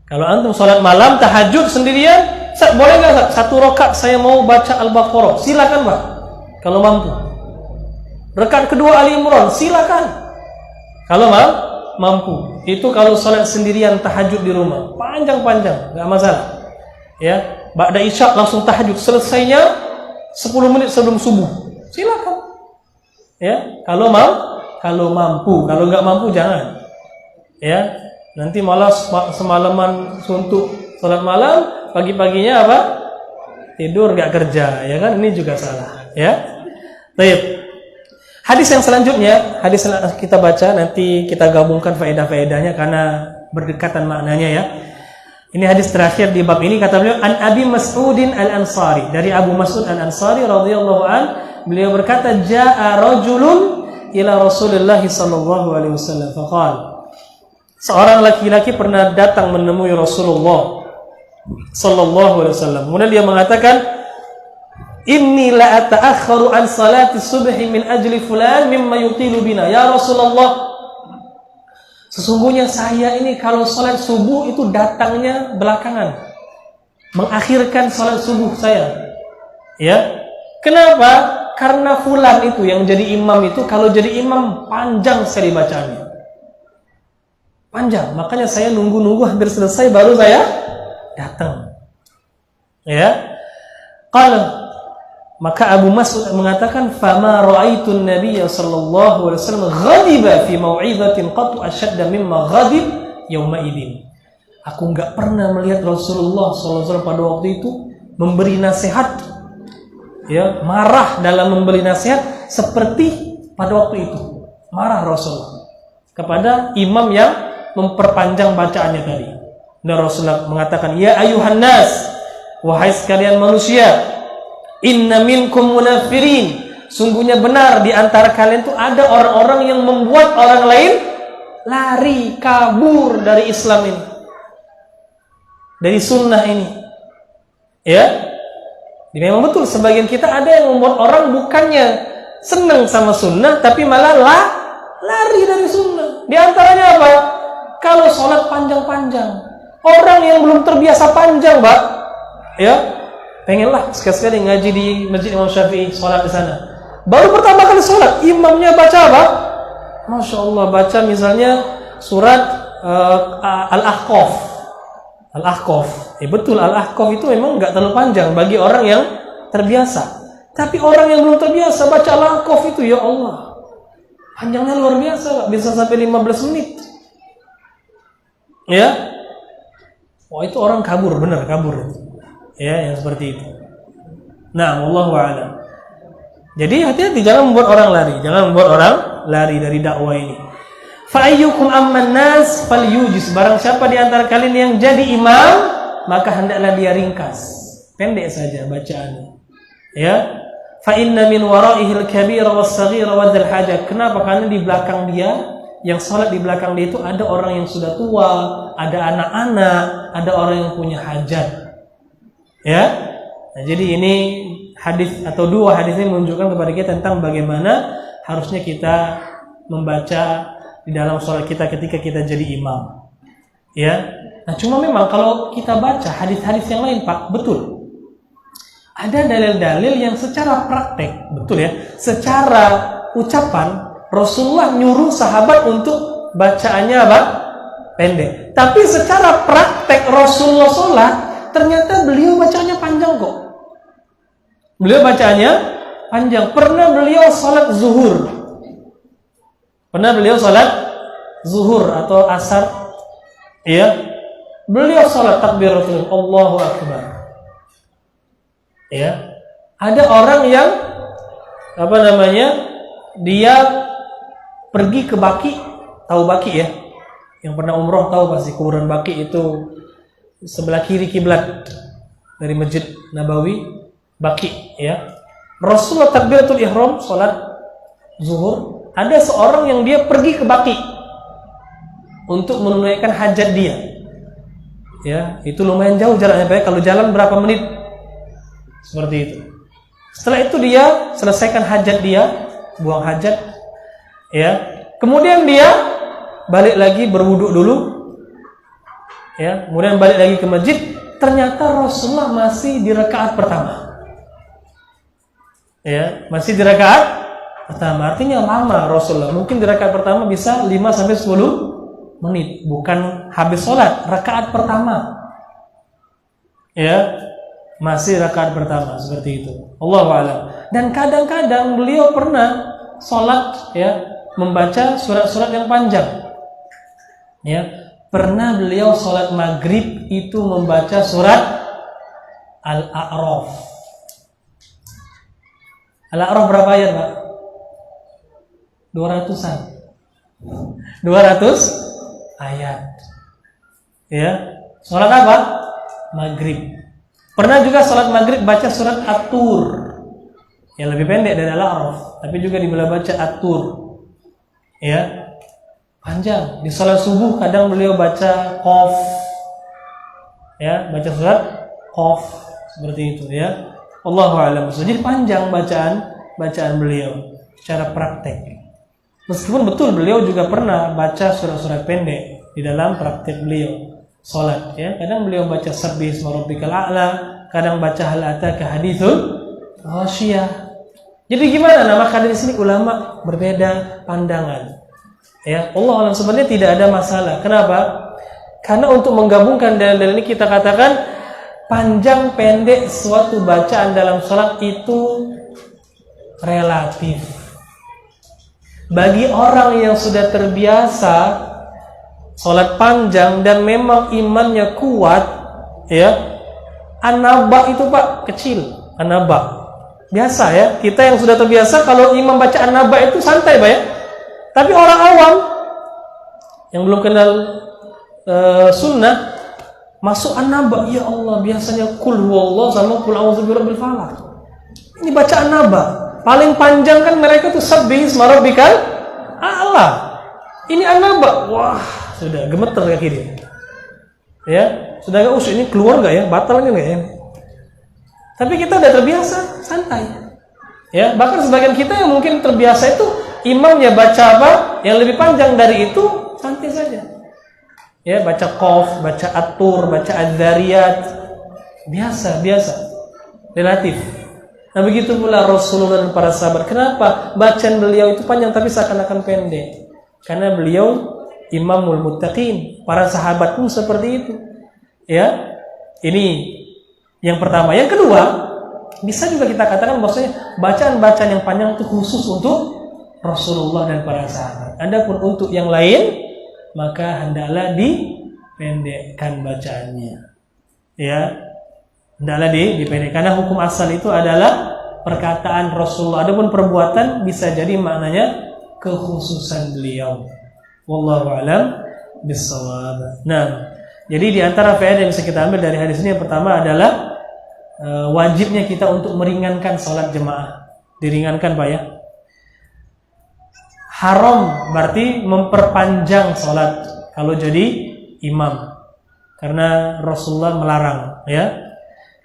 [SPEAKER 1] Kalau antum salat malam tahajud sendirian, boleh nggak 1 rakaat saya mau baca Al-Baqarah? Silakan, Pak. Kalau mampu. Rakaat kedua Ali Imran, silakan. Kalau mampu. Itu kalau salat sendirian tahajud di rumah, panjang-panjang, nggak masalah. Ya, ba'da isya langsung tahajud, selesainya 10 menit sebelum subuh. Silakan. Ya, kalau mampu, kalau nggak mampu jangan. Ya, nanti malah semalaman suntuk salat malam, pagi-paginya apa? Tidur nggak kerja, ya kan? Ini juga salah. Ya. Baik. Hadis yang selanjutnya, hadis yang kita baca, nanti kita gabungkan faedah-faedahnya karena berdekatan maknanya ya. Ini hadis terakhir di bab ini, kata beliau, An Abi Mas'udin Al-Ansari, dari Abu Mas'ud Al-Ansari radhiyallahu an, beliau berkata, Ja'a rajulun ila Rasulullah sallallahu alaihi wasallam faqala. Seorang laki-laki pernah datang menemui Rasulullah sallallahu alaihi wasallam. Kemudian dia mengatakan, Inni la ata'akhkharu an salati subhi min ajli fulan mimma yutilu bina. Ya Rasulullah, sesungguhnya saya ini kalau salat subuh itu datangnya belakangan. Mengakhirkan salat subuh saya. Ya. Kenapa? Karena fulan itu yang jadi imam itu, kalau jadi imam panjang sekali bacaannya. Panjang, makanya saya nunggu-nunggu hampir selesai baru saya datang. Ya. Qala, maka Abu Mas'ud mengatakan, fama ra'aitun nabiyya sallallahu alaihi wasallam ghadiba fi mau'izatin qattu ashadda mimma ghadib yauma idzin. Aku enggak pernah melihat Rasulullah sallallahu alaihi wasallam pada waktu itu memberi nasihat, ya, marah dalam memberi nasihat seperti pada waktu itu. Marah Rasulullah kepada imam yang memperpanjang bacaannya tadi. Dan Rasulullah mengatakan, ya ayuhan nas, wahai sekalian manusia, inna minkum munafirin, sungguhnya benar di antara kalian itu ada orang-orang yang membuat orang lain lari, kabur dari Islam ini, dari sunnah ini. Ya, memang betul sebagian kita ada yang membuat orang bukannya senang sama sunnah, tapi malah lari dari sunnah. Di antaranya apa? Kalau sholat panjang-panjang, orang yang belum terbiasa panjang, Pak, ya, pengenlah sekali-sekali ngaji di Masjid Imam Syafi'i, sholat di sana. Baru pertama kali sholat, imamnya baca apa? Masya Allah, baca misalnya surat Al-Ahqaf. Al-Ahqaf. Betul, Al-Ahqaf itu memang nggak terlalu panjang bagi orang yang terbiasa. Tapi orang yang belum terbiasa baca Al-Ahqaf itu, ya Allah, panjangnya luar biasa, Pak. Bisa sampai 15 menit. Ya, wah itu orang kabur, benar kabur. Ya, yang seperti itu. Nah, wallahu a'lam. Jadi hati-hati, jangan membuat orang lari, jangan membuat orang lari dari dakwah ini. Fa ayyukum amman nas falyujis. Barang siapa di antara kalian yang jadi imam, maka hendaklah dia ringkas, pendek saja bacaannya. Ya. Fa inna min wara'ihi al-kabira was-saghira wa dzal hajat. Kenapa? Karena di belakang dia, yang salat di belakang dia itu ada orang yang sudah tua, ada anak-anak, ada orang yang punya hajat. Ya, nah, jadi ini hadis atau dua hadis ini menunjukkan kepada kita tentang bagaimana harusnya kita membaca di dalam sholat kita ketika kita jadi imam. Ya, Nah, cuma memang kalau kita baca hadis-hadis yang lain, Pak, betul. Ada dalil-dalil yang secara praktek, betul ya, secara ucapan Rasulullah nyuruh sahabat untuk bacaannya apa? Pendek. Tapi secara praktek Rasulullah sholat, ternyata beliau bacaannya panjang kok. Beliau bacaannya panjang. Pernah beliau sholat zuhur. Pernah beliau sholat zuhur atau asar, ya. Beliau sholat takbiratul Allahu Akbar. Ya. Ada orang yang dia pergi ke Baqi, tahu Baqi ya? Yang pernah umroh tahu pasti kuburan Baqi itu sebelah kiri kiblat dari Masjid Nabawi, Baqi ya. Rasulullah takbiratul ihram sholat zuhur, ada seorang yang dia pergi ke Baqi untuk menunaikan hajat dia. Ya, itu lumayan jauh jaraknya, Pak. Kalau jalan berapa menit? Seperti itu. Setelah itu dia selesaikan hajat dia, buang hajat, ya. Kemudian dia balik lagi berwudu dulu, ya. Kemudian balik lagi ke masjid. Ternyata Rasulullah masih di rakaat pertama, ya, masih di rakaat pertama. Artinya lama Rasulullah. Mungkin di rakaat pertama bisa 5-10 menit, bukan habis sholat, rakaat pertama, ya, masih rakaat pertama seperti itu. Allahu a'lam. Dan kadang-kadang beliau pernah sholat, ya, membaca surat-surat yang panjang, ya. Pernah beliau sholat maghrib itu membaca surat Al-A'raf. Al-A'raf berapa ayat, Pak? 200-an. 200 ayat. Ya. Salat apa? Maghrib. Pernah juga salat maghrib baca surat At-Tur. Yang lebih pendek dari Al-A'raf, tapi juga dibelah baca At-Tur. Ya. Panjang. Di salat subuh kadang beliau baca Qaf. Ya, baca surat Qaf seperti itu ya. Allahu a'lam. Jadi panjang bacaan beliau secara praktek. Meskipun betul beliau juga pernah baca surat-surat pendek di dalam praktik beliau salat ya. Kadang beliau baca Sabbih isma rabbikal a'la, kadang baca hal ataka haditsul ghasyiyah. Jadi gimana? Nah, maka dari sini ulama berbeda pandangan. Ya, Allah alam, sebenarnya tidak ada masalah. Kenapa? Karena untuk menggabungkan dalil-dalil ini kita katakan panjang pendek suatu bacaan dalam salat itu relatif. Bagi orang yang sudah terbiasa sholat panjang dan memang imannya kuat, ya, an-naba itu, Pak, kecil, an-naba. Biasa ya, kita yang sudah terbiasa kalau imam baca an-naba itu santai, Pak ya. Tapi orang awam yang belum kenal sunnah masuk an-naba, ya Allah, biasanya kul huwallahu sama kul a'udzu birabbil falaq. Ini baca an-naba. Paling panjang kan mereka tuh Sabbih isma rabbikal a'la. Ini an-naba. Wah, sudah gemeter kaki dia. Ya, sudah enggak usah ini keluar enggak ya? Batal enggak ya? Tapi kita udah terbiasa, santai. Ya, bahkan sebagian kita yang mungkin terbiasa itu imamnya baca apa? Yang lebih panjang dari itu, santai saja. Ya, baca Qaf, baca At-Tur, baca Adz-Dzariyat. Biasa. Relatif. Nah, begitu pula Rasulullah dan para sahabat. Kenapa bacaan beliau itu panjang tapi seakan-akan pendek? Karena beliau imamul muttaqin. Para sahabat pun seperti itu. Ya. Ini yang pertama. Yang kedua, bisa juga kita katakan bahwasanya bacaan-bacaan yang panjang itu khusus untuk Rasulullah dan para sahabat. Adapun untuk yang lain, maka hendaklah dipendekkan bacaannya. Ya. Hendaklah dipendek, karena hukum asal itu adalah perkataan Rasulullah. Adapun perbuatan bisa jadi maknanya kekhususan beliau. Wallahu a'lam bissawab. Nah, jadi di antara faedah yang bisa kita ambil dari hadis ini yang pertama adalah wajibnya kita untuk meringankan salat jemaah. Diringankan, Pak ya. Haram berarti memperpanjang salat kalau jadi imam. Karena Rasulullah melarang, ya.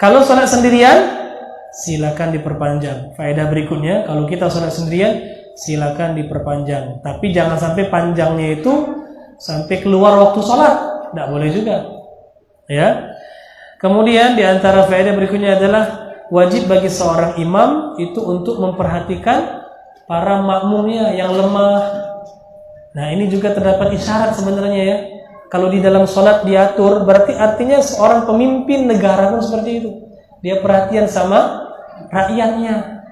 [SPEAKER 1] Kalau sholat sendirian, silakan diperpanjang. Faedah berikutnya, kalau kita sholat sendirian, silakan diperpanjang. Tapi jangan sampai panjangnya itu sampai keluar waktu sholat. Tidak boleh juga. Ya. Kemudian di antara faedah berikutnya adalah wajib bagi seorang imam itu untuk memperhatikan para makmumnya yang lemah. Nah, ini juga terdapat isyarat sebenarnya ya. Kalau di dalam sholat diatur, berarti artinya seorang pemimpin negara pun seperti itu. Dia perhatian sama rakyatnya.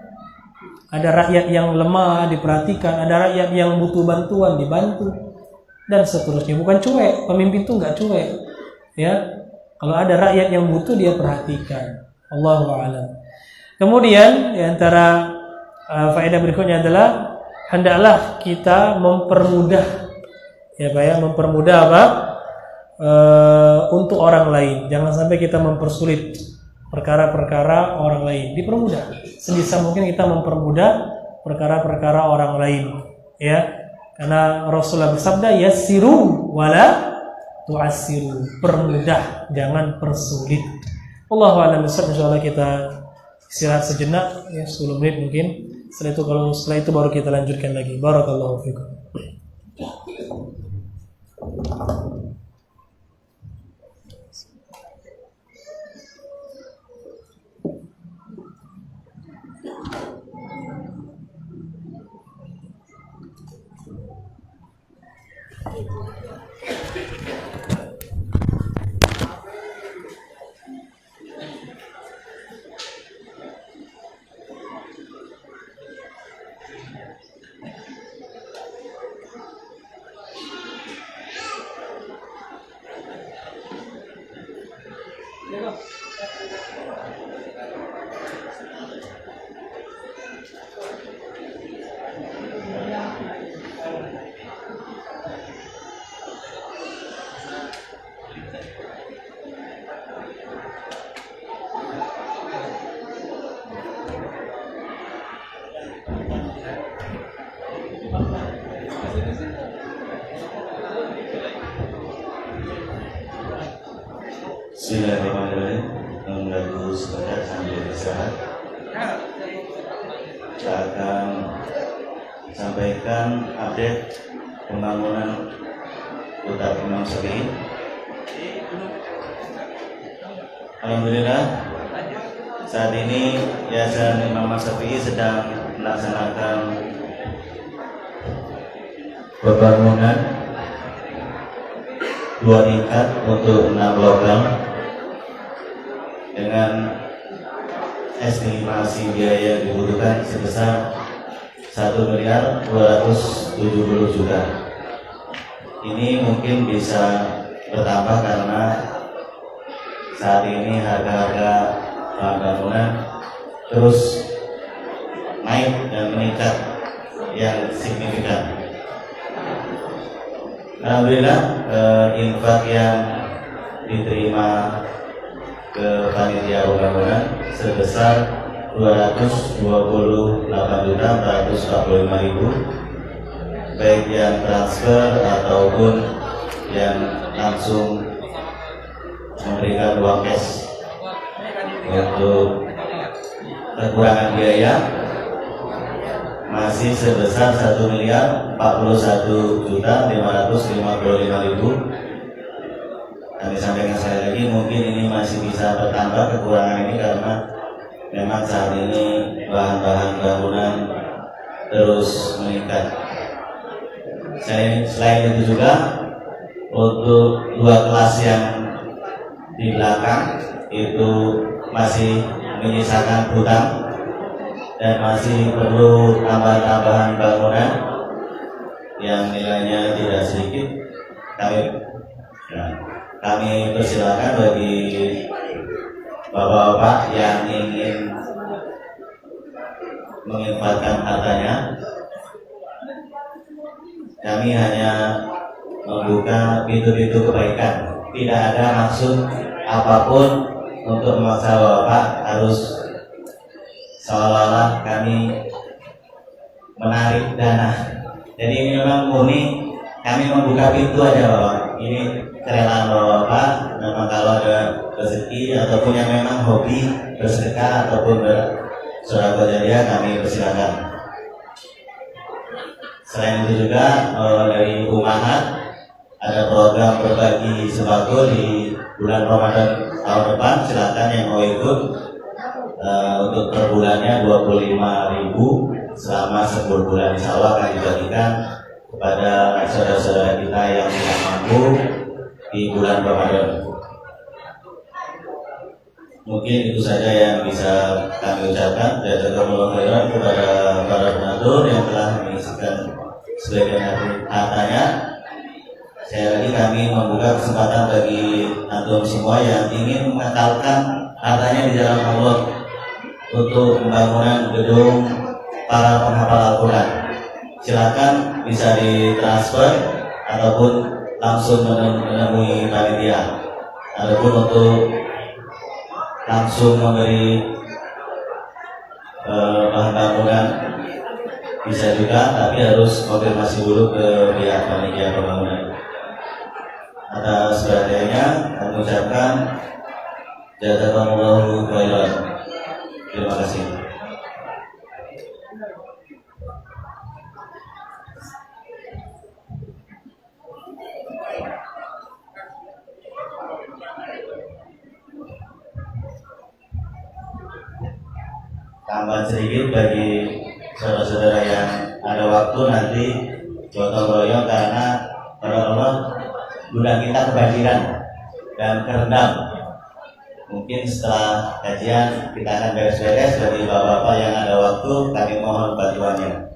[SPEAKER 1] Ada rakyat yang lemah diperhatikan, ada rakyat yang butuh bantuan dibantu, dan seterusnya. Bukan cuek, pemimpin itu nggak cuek. Ya, kalau ada rakyat yang butuh dia perhatikan. Allahu a'lam. Kemudian di antara faedah berikutnya adalah hendaklah kita mempermudah, ya Pak ya, mempermudah apa? Untuk orang lain. Jangan sampai kita mempersulit perkara-perkara orang lain. Dipermudah. Sebisa mungkin kita mempermudah perkara-perkara orang lain, ya. Karena Rasulullah bersabda, yassiru wala tu'assiru. Permudah, jangan persulit. Allahu a'lam bishawab. Insyaallah kita istirahat sejenak ya, 10 menit mungkin. Setelah itu baru kita lanjutkan lagi. Barakallahu fikum.
[SPEAKER 2] Bismillahirrahmanirrahim. Mengganggu sebentar sambil istirahat. Kita akan sampaikan update pembangunan Kota Imam Syafi'i. Alhamdulillah, saat ini Yayasan Imam Syafi'i sedang melaksanakan pembangunan 2 tingkat untuk 6 logam dengan estimasi biaya yang dibutuhkan sebesar 1.270 miliar. Ini mungkin bisa bertambah karena saat ini harga-harga bahan bangunan terus naik dan meningkat yang signifikan. Alhamdulillah, infak yang diterima ke panitia pembangunan sebesar 228.445.000, baik yang transfer ataupun yang langsung memberikan uang cash. Untuk kekurangan biaya masih sebesar 1.041.555.000. Kami sampaikan sekali lagi, mungkin ini masih bisa bertambah kekurangan ini karena memang saat ini bahan-bahan bangunan terus meningkat. Selain itu juga untuk 2 kelas yang di belakang itu masih menyisakan hutang dan masih perlu tambahan bangunan yang nilainya tidak sedikit. Kami persilakan bagi bapak-bapak yang ingin menginfakkan hartanya. Kami hanya membuka pintu-pintu kebaikan, tidak ada maksud apapun untuk memaksa bapak harus seolah-olah kami menarik dana. Jadi ini memang murni kami membuka pintu aja Bapak. Ini kerelaan Bapak. Memang kalau ada rezeki ataupun yang memang hobi bersedekah ataupun bersedekah jariah, kami persilakan. Selain itu juga dari Umahat ada program berbagi sembako di bulan Ramadan tahun depan, silakan yang mau ikut. Untuk per bulannya 25.000 selama 10 bulan, insya Allah akan dibagikan kepada saudara-saudara kita yang tidak mampu di bulan Ramadan. Mungkin itu saja yang bisa kami ucapkan. Jazakumullah khairan kepada para donatur yang telah mengisikan sebagian hartanya. Saya lagi kami membuka kesempatan bagi antum semua yang ingin mengekalkan hartanya di jalan Allah untuk pembangunan gedung para penghafal Al-Quran. Silakan bisa ditransfer ataupun langsung menemui panitia. Ataupun untuk langsung memberi bahan bangunan bisa juga, tapi harus konfirmasi dulu ke pihak panitia pembangunan. Atas perhatiannya kami ucapkan jazakumullahu khairan. Terima kasih. Tambahan sedikit bagi saudara-saudara yang ada waktu nanti gotong royong, karena pada Allah gudang kita kebanjiran dan kerendam. Mungkin setelah kajian kita akan beres-beres. Bagi bapak-bapak yang ada waktu, kami mohon bantuannya.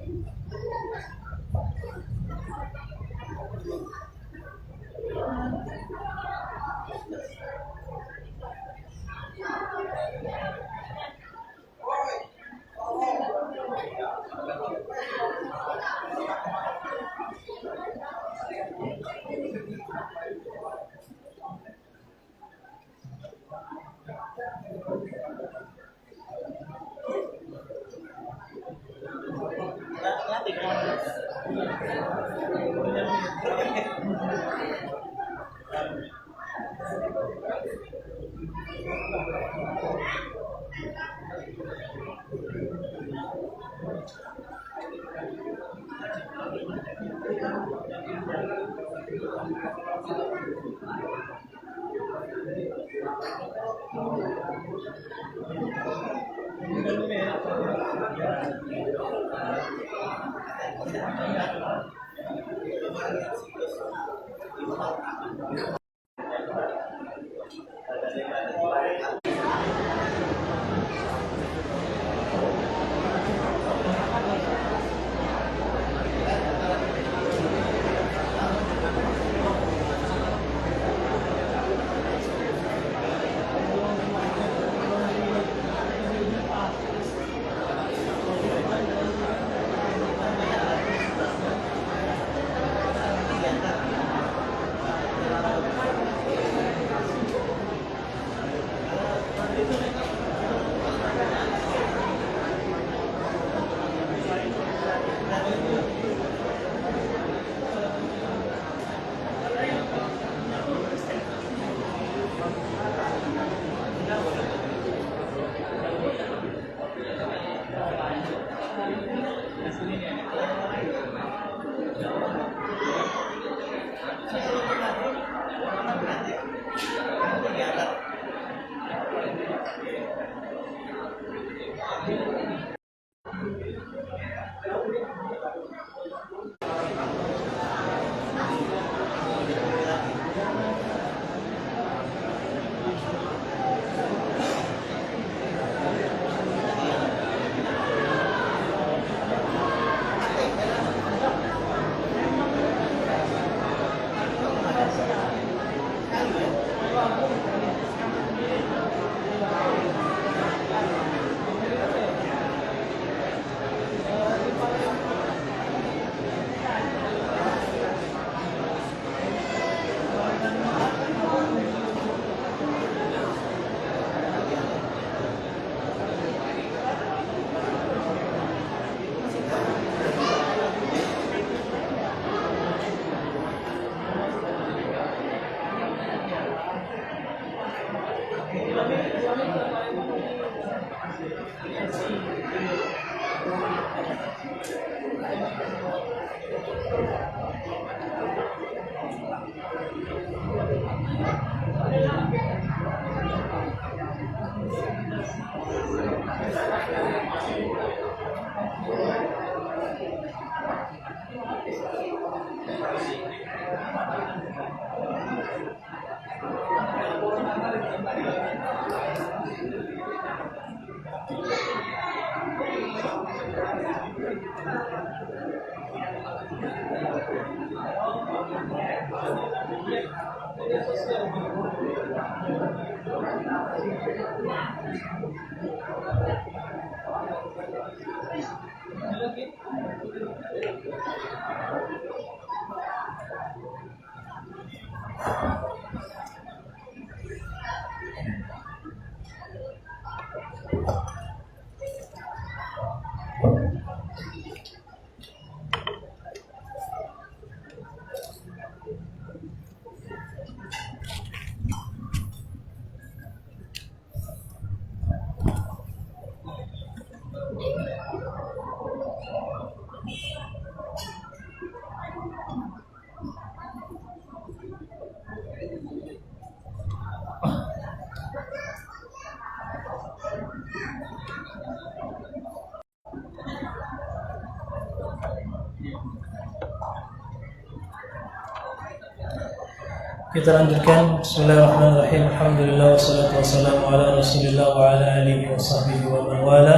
[SPEAKER 1] Kita lanjutkan. Bismillahirrahmanirrahim. Alhamdulillah wassalatu wassalamu ala Rasulillah wa ala alihi wa sahbihi wa man wala.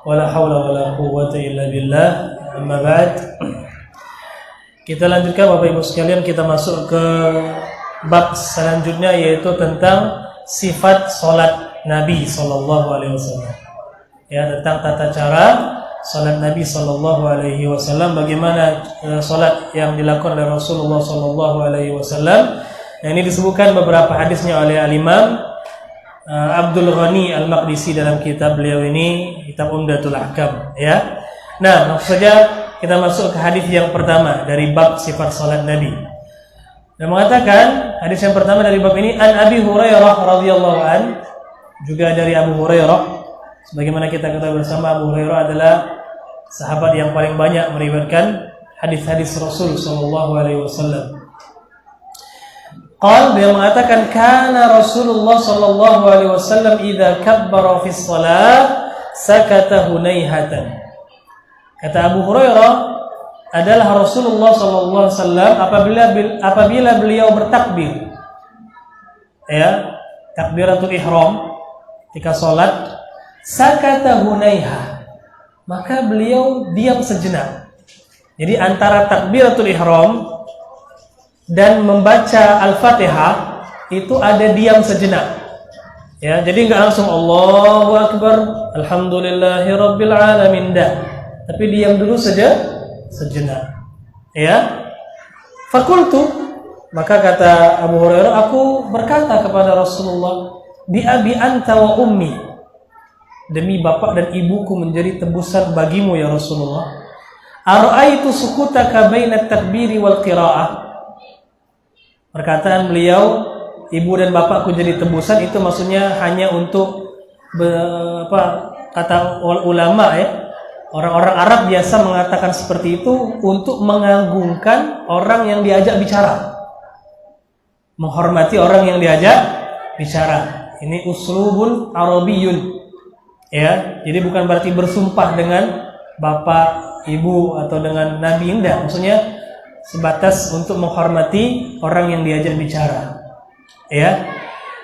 [SPEAKER 1] Wala haula wala quwwata illa billah. Amma ba'd. Kita lanjutkan Bapak Ibu sekalian, kita masuk ke bab selanjutnya, yaitu tentang sifat salat Nabi sallallahu alaihi wasallam. Ya, tentang tata cara salat Nabi sallallahu alaihi wasallam, bagaimana salat yang dilakukan oleh Rasulullah sallallahu alaihi wasallam. Nah, ini disebutkan beberapa hadisnya oleh Al-Imam Abdul Ghani Al-Maqdisi dalam kitab beliau ini, kitab Umdatul Ahkam, ya. Nah, langsung saja kita masuk ke hadis yang pertama dari bab sifat salat Nabi. Dan mengatakan hadis yang pertama dari bab ini, an Abi Hurairah radhiyallahu an, juga dari Abu Hurairah. Sebagaimana kita ketahui bersama, Abu Hurairah adalah sahabat yang paling banyak meriwayatkan hadis-hadis Rasul sallallahu alaihi wasallam. Dia mengatakan, kana Rasulullah sallallahu alaihi wasallam idza kabbara fi shalah sakata hunaihatan. Kata Abu Hurairah, adalah Rasulullah sallallahu alaihi wasallam apabila beliau bertakbir, ya, takbiratul ihram ketika salat, sakata hunaiha, maka beliau diam sejenak. Jadi antara takbiratul ihram dan membaca Al-Fatihah itu ada diam sejenak. Ya, jadi enggak langsung Allahu Akbar, Alhamdulillahirabbil alamin, tapi diam dulu saja sejenak. Ya. Fakultu, maka kata Abu Hurairah, aku berkata kepada Rasulullah, bi abi anta wa ummi, demi bapak dan ibuku menjadi tebusan bagimu ya Rasulullah. Ara'aitu sukutaka baina takbiri wal qiraah. Perkataan beliau, ibu dan bapakku jadi tebusan, itu maksudnya hanya untuk kata ulama, ya, orang-orang Arab biasa mengatakan seperti itu untuk mengagungkan orang yang diajak bicara, menghormati orang yang diajak bicara. Ini uslubun Arabiyun, ya. Jadi bukan berarti bersumpah dengan bapak, ibu atau dengan nabi, enggak. Maksudnya sebatas untuk menghormati orang yang diajak bicara, ya.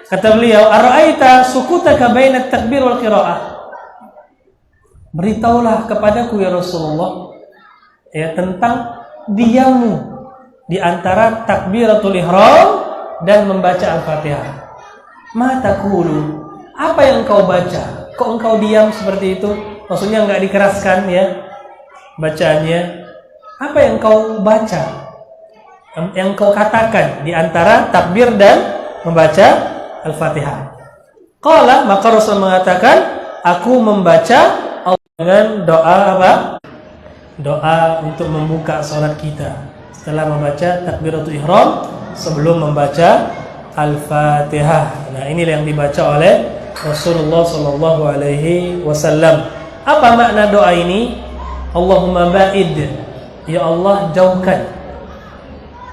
[SPEAKER 1] Kata beliau, ara'aita sukutaka baina takbir wal qiraah, beritahulah kepadaku ya Rasulullah, ya, tentang diammu di antara takbiratul ihram dan membaca Al-Fatihah. Ma taqulu, apa yang engkau baca? Kok engkau diam seperti itu? Maksudnya enggak dikeraskan, ya, bacaannya. Apa yang kau baca, yang kau katakan di antara takbir dan membaca Al-Fatihah? Qala, maka Rasul mengatakan, aku membaca dengan doa apa? Doa untuk membuka salat kita setelah membaca takbiratul ihram, sebelum membaca Al-Fatihah. Nah, ini yang dibaca oleh Rasulullah sallallahu alaihi wasallam. Apa makna doa ini? Allahumma ba'id, ya Allah jauhkan.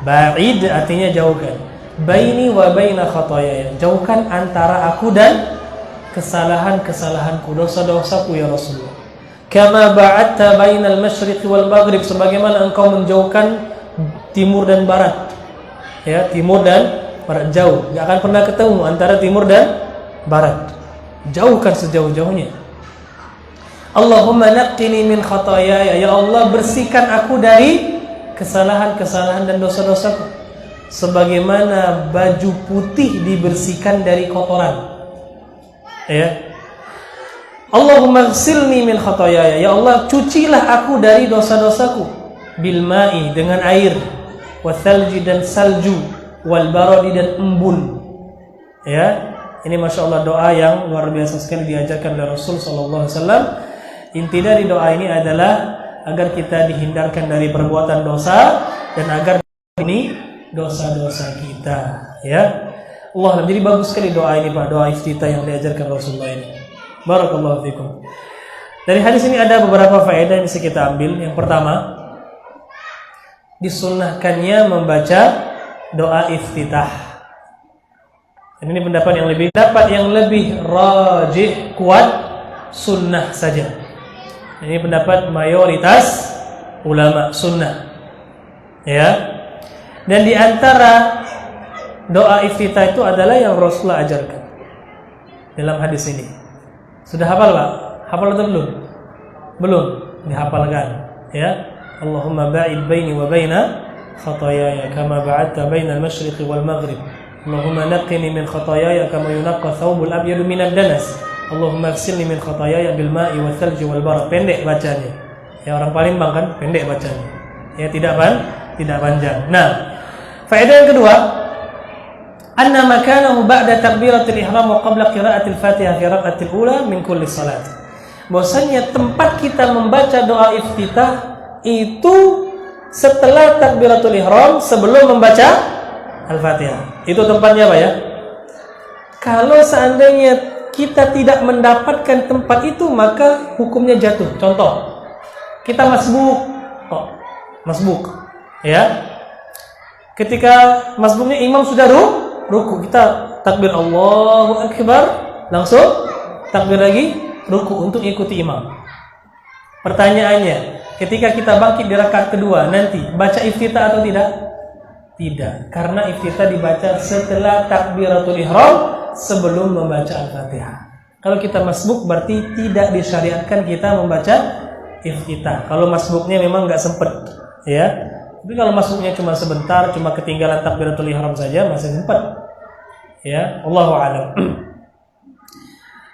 [SPEAKER 1] Ba'id artinya jauhkan. Baini wa baina khataaya, jauhkan antara aku dan kesalahan-kesalahanku, dosa-dosaku ya Rasulullah. Kama ba'adta bainal masyriq wal maghrib, sebagaimana engkau menjauhkan timur dan barat. Ya, timur dan barat jauh, enggak akan pernah ketemu antara timur dan barat. Jauhkan sejauh-jauhnya. Allahumma naqqini min khataaya, ya Allah bersihkan aku dari kesalahan-kesalahan dan dosa-dosaku sebagaimana baju putih dibersihkan dari kotoran. Ya. Allahumma ghsilni min khataaya, ya Allah cucilah aku dari dosa-dosaku bil ma'i, dengan air, wathalji dan salju, wal baradi dan embun. Ya, ini masya Allah doa yang luar biasa sekali diajarkan oleh Rasul sallallahu alaihi wasallam. Inti dari doa ini adalah agar kita dihindarkan dari perbuatan dosa dan agar ini dosa-dosa kita. Ya, Allah, jadi bagus sekali doa ini Pak, doa iftitah yang diajarkan Rasulullah ini. Barakallahu fikum. Dari hadis ini ada beberapa faedah yang bisa kita ambil. Yang pertama, disunnahkannya membaca doa iftitah. Dan ini pendapat yang lebih rajih, kuat, sunnah saja. Ini pendapat mayoritas ulama sunnah. Ya. Dan di antara doa iftitah itu adalah yang Rasulullah ajarkan dalam hadis ini. Sudah hafal Pak? Hafal atau belum? Belum, dihafalkan. Ya. Allahumma ba'id baini wa baina khataayaya kama ba'adta bainal masyriqi wal maghrib. Allahumma naqqini min khataayaya kama yunaqqa thawbul abyadu minad danas. Allahumma ighsilni min khataayaya bil ma'i wal thalji wal barad. Pendek bacanya. Ya, orang Palembang kan pendek bacanya. Ya, tidak panjang. Nah, faedah yang kedua, anna makanahu ba'da takbiratul ihram wa qabla qira'atil Fatihah fi rak'atil ula min kulli salat. Bahwasanya tempat kita membaca doa iftitah itu setelah takbiratul ihram, sebelum membaca Al-Fatihah. Itu tempatnya Pak ya. Kalau seandainya kita tidak mendapatkan tempat itu, maka hukumnya jatuh. Contoh, kita masbuk, ya. Ketika masbuknya imam sudah ruku, kita takbir Allahu Akbar, langsung takbir lagi ruku untuk ikuti imam. Pertanyaannya, ketika kita bangkit di rakaat kedua nanti baca iftitah atau tidak? Tidak, karena iftitah dibaca setelah takbiratul ihram, sebelum membaca Al-Fatihah. Kalau kita masbuk berarti tidak disyariatkan kita membaca iftitah. Kalau masbuknya memang nggak sempet, ya. Tapi kalau masbuknya cuma sebentar, cuma ketinggalan takbiratul ihram saja, masih sempet. Ya, Allahu a'lam.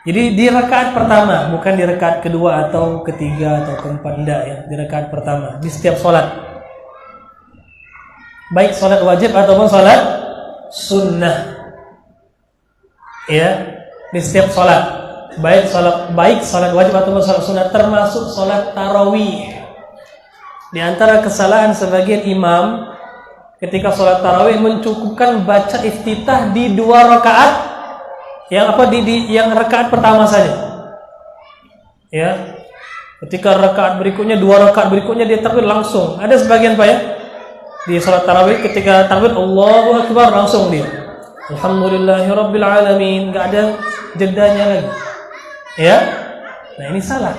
[SPEAKER 1] Jadi di rakaat pertama, bukan di rakaat kedua atau ketiga atau keempat, enggak ya. Di rakaat pertama, di setiap sholat, baik sholat wajib ataupun sholat sunnah. Ya, di setiap sholat, baik sholat wajib ataupun sholat sunnah, termasuk sholat tarawih. Di antara kesalahan sebagian imam ketika sholat tarawih mencukupkan baca iftitah di dua rakaat, yang rakaat pertama saja. Ya, ketika rakaat berikutnya, dua rakaat berikutnya dia takbir langsung. Ada sebagian Pak ya, di sholat tarawih ketika takbir Allahu Akbar langsung dia Alhamdulillahirabbil alamin, enggak ada jedanya lagi. Ya. Nah, ini salah.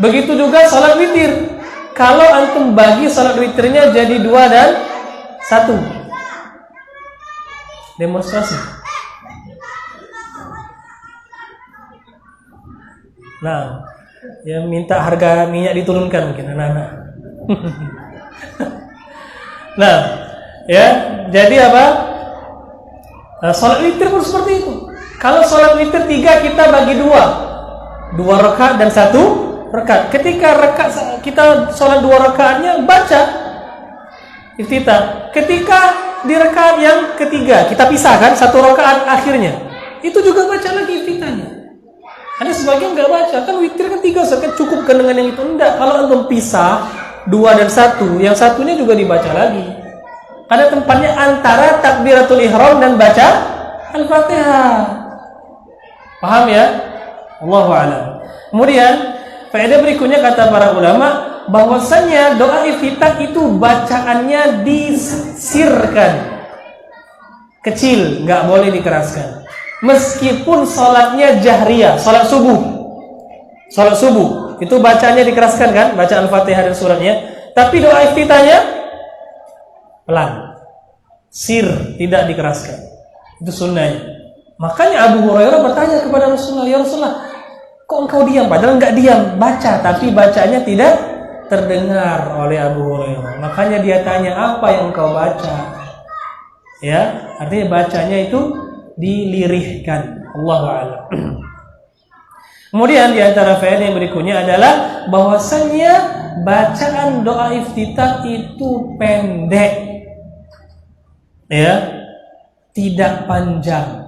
[SPEAKER 1] Begitu juga salat witir. Kalau antum bagi salat witirnya jadi 2 dan 1. Demonstrasi. Nah, yang minta harga minyak diturunkan mungkin anak-anak. Nah, ya, jadi apa? Salat witir pun seperti itu. Kalau salat witir 3 kita bagi 2 rakaat dan 1 rakaat. Ketika kita salat 2 rakaatnya baca iftitah. Ketika di rakaat yang ketiga kita pisahkan 1 rakaat akhirnya, itu juga baca lagi iftitahnya. Ada sebagian nggak baca, kan witir kan 3, kan cukupkan dengan yang itu. Enggak, kalau antum pisah 2 dan 1, yang satunya juga dibaca lagi. Ada tempatnya antara takbiratul ihram dan baca Al-Fatihah. Paham ya? Allahu a'lam. Kemudian faedah berikutnya kata para ulama bahwasanya doa iftitah itu bacaannya disirkan, kecil, nggak boleh dikeraskan. Meskipun sholatnya jahriyah, sholat subuh itu bacanya dikeraskan kan, baca Al-Fatihah dan suratnya, tapi doa iftitahnya pelan, sir, tidak dikeraskan. Itu sunnahnya. Makanya Abu Hurairah bertanya kepada Rasulullah, ya Rasulullah, kok engkau diam? Padahal enggak diam, baca, tapi bacanya tidak terdengar oleh Abu Hurairah. Makanya dia tanya, apa yang engkau baca? Ya, artinya bacanya itu dilirihkan. Allahu a'lam. Kemudian di antara faedah yang berikutnya adalah bahwasannya bacaan doa iftitah itu pendek. Ya, tidak panjang.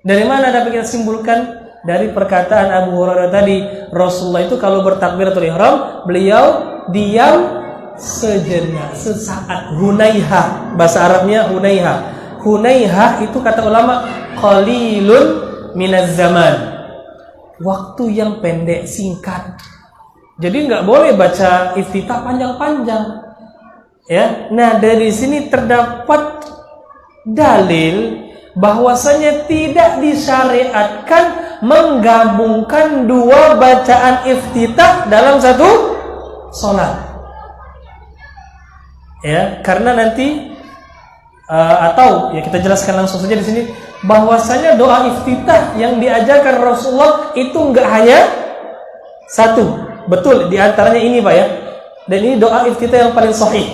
[SPEAKER 1] Dari mana dapat kita simpulkan? Dari perkataan Abu Hurairah tadi, Rasulullah itu kalau bertakbiratul ihram, beliau diam sejenak, sesaat. Hunayha, bahasa Arabnya hunayha. Hunayha itu kata ulama qalilun minaz zaman. Waktu yang pendek, singkat. Jadi nggak boleh baca iftitah panjang-panjang. Ya, nah dari sini terdapat dalil bahwasanya tidak disyariatkan menggabungkan dua bacaan iftitah dalam satu sholat. Ya, karena nanti atau ya kita jelaskan langsung saja di sini bahwasanya doa iftitah yang diajarkan Rasulullah itu enggak hanya satu. Betul, di antaranya ini Pak ya. Dan ini doa iftitah yang paling sahih.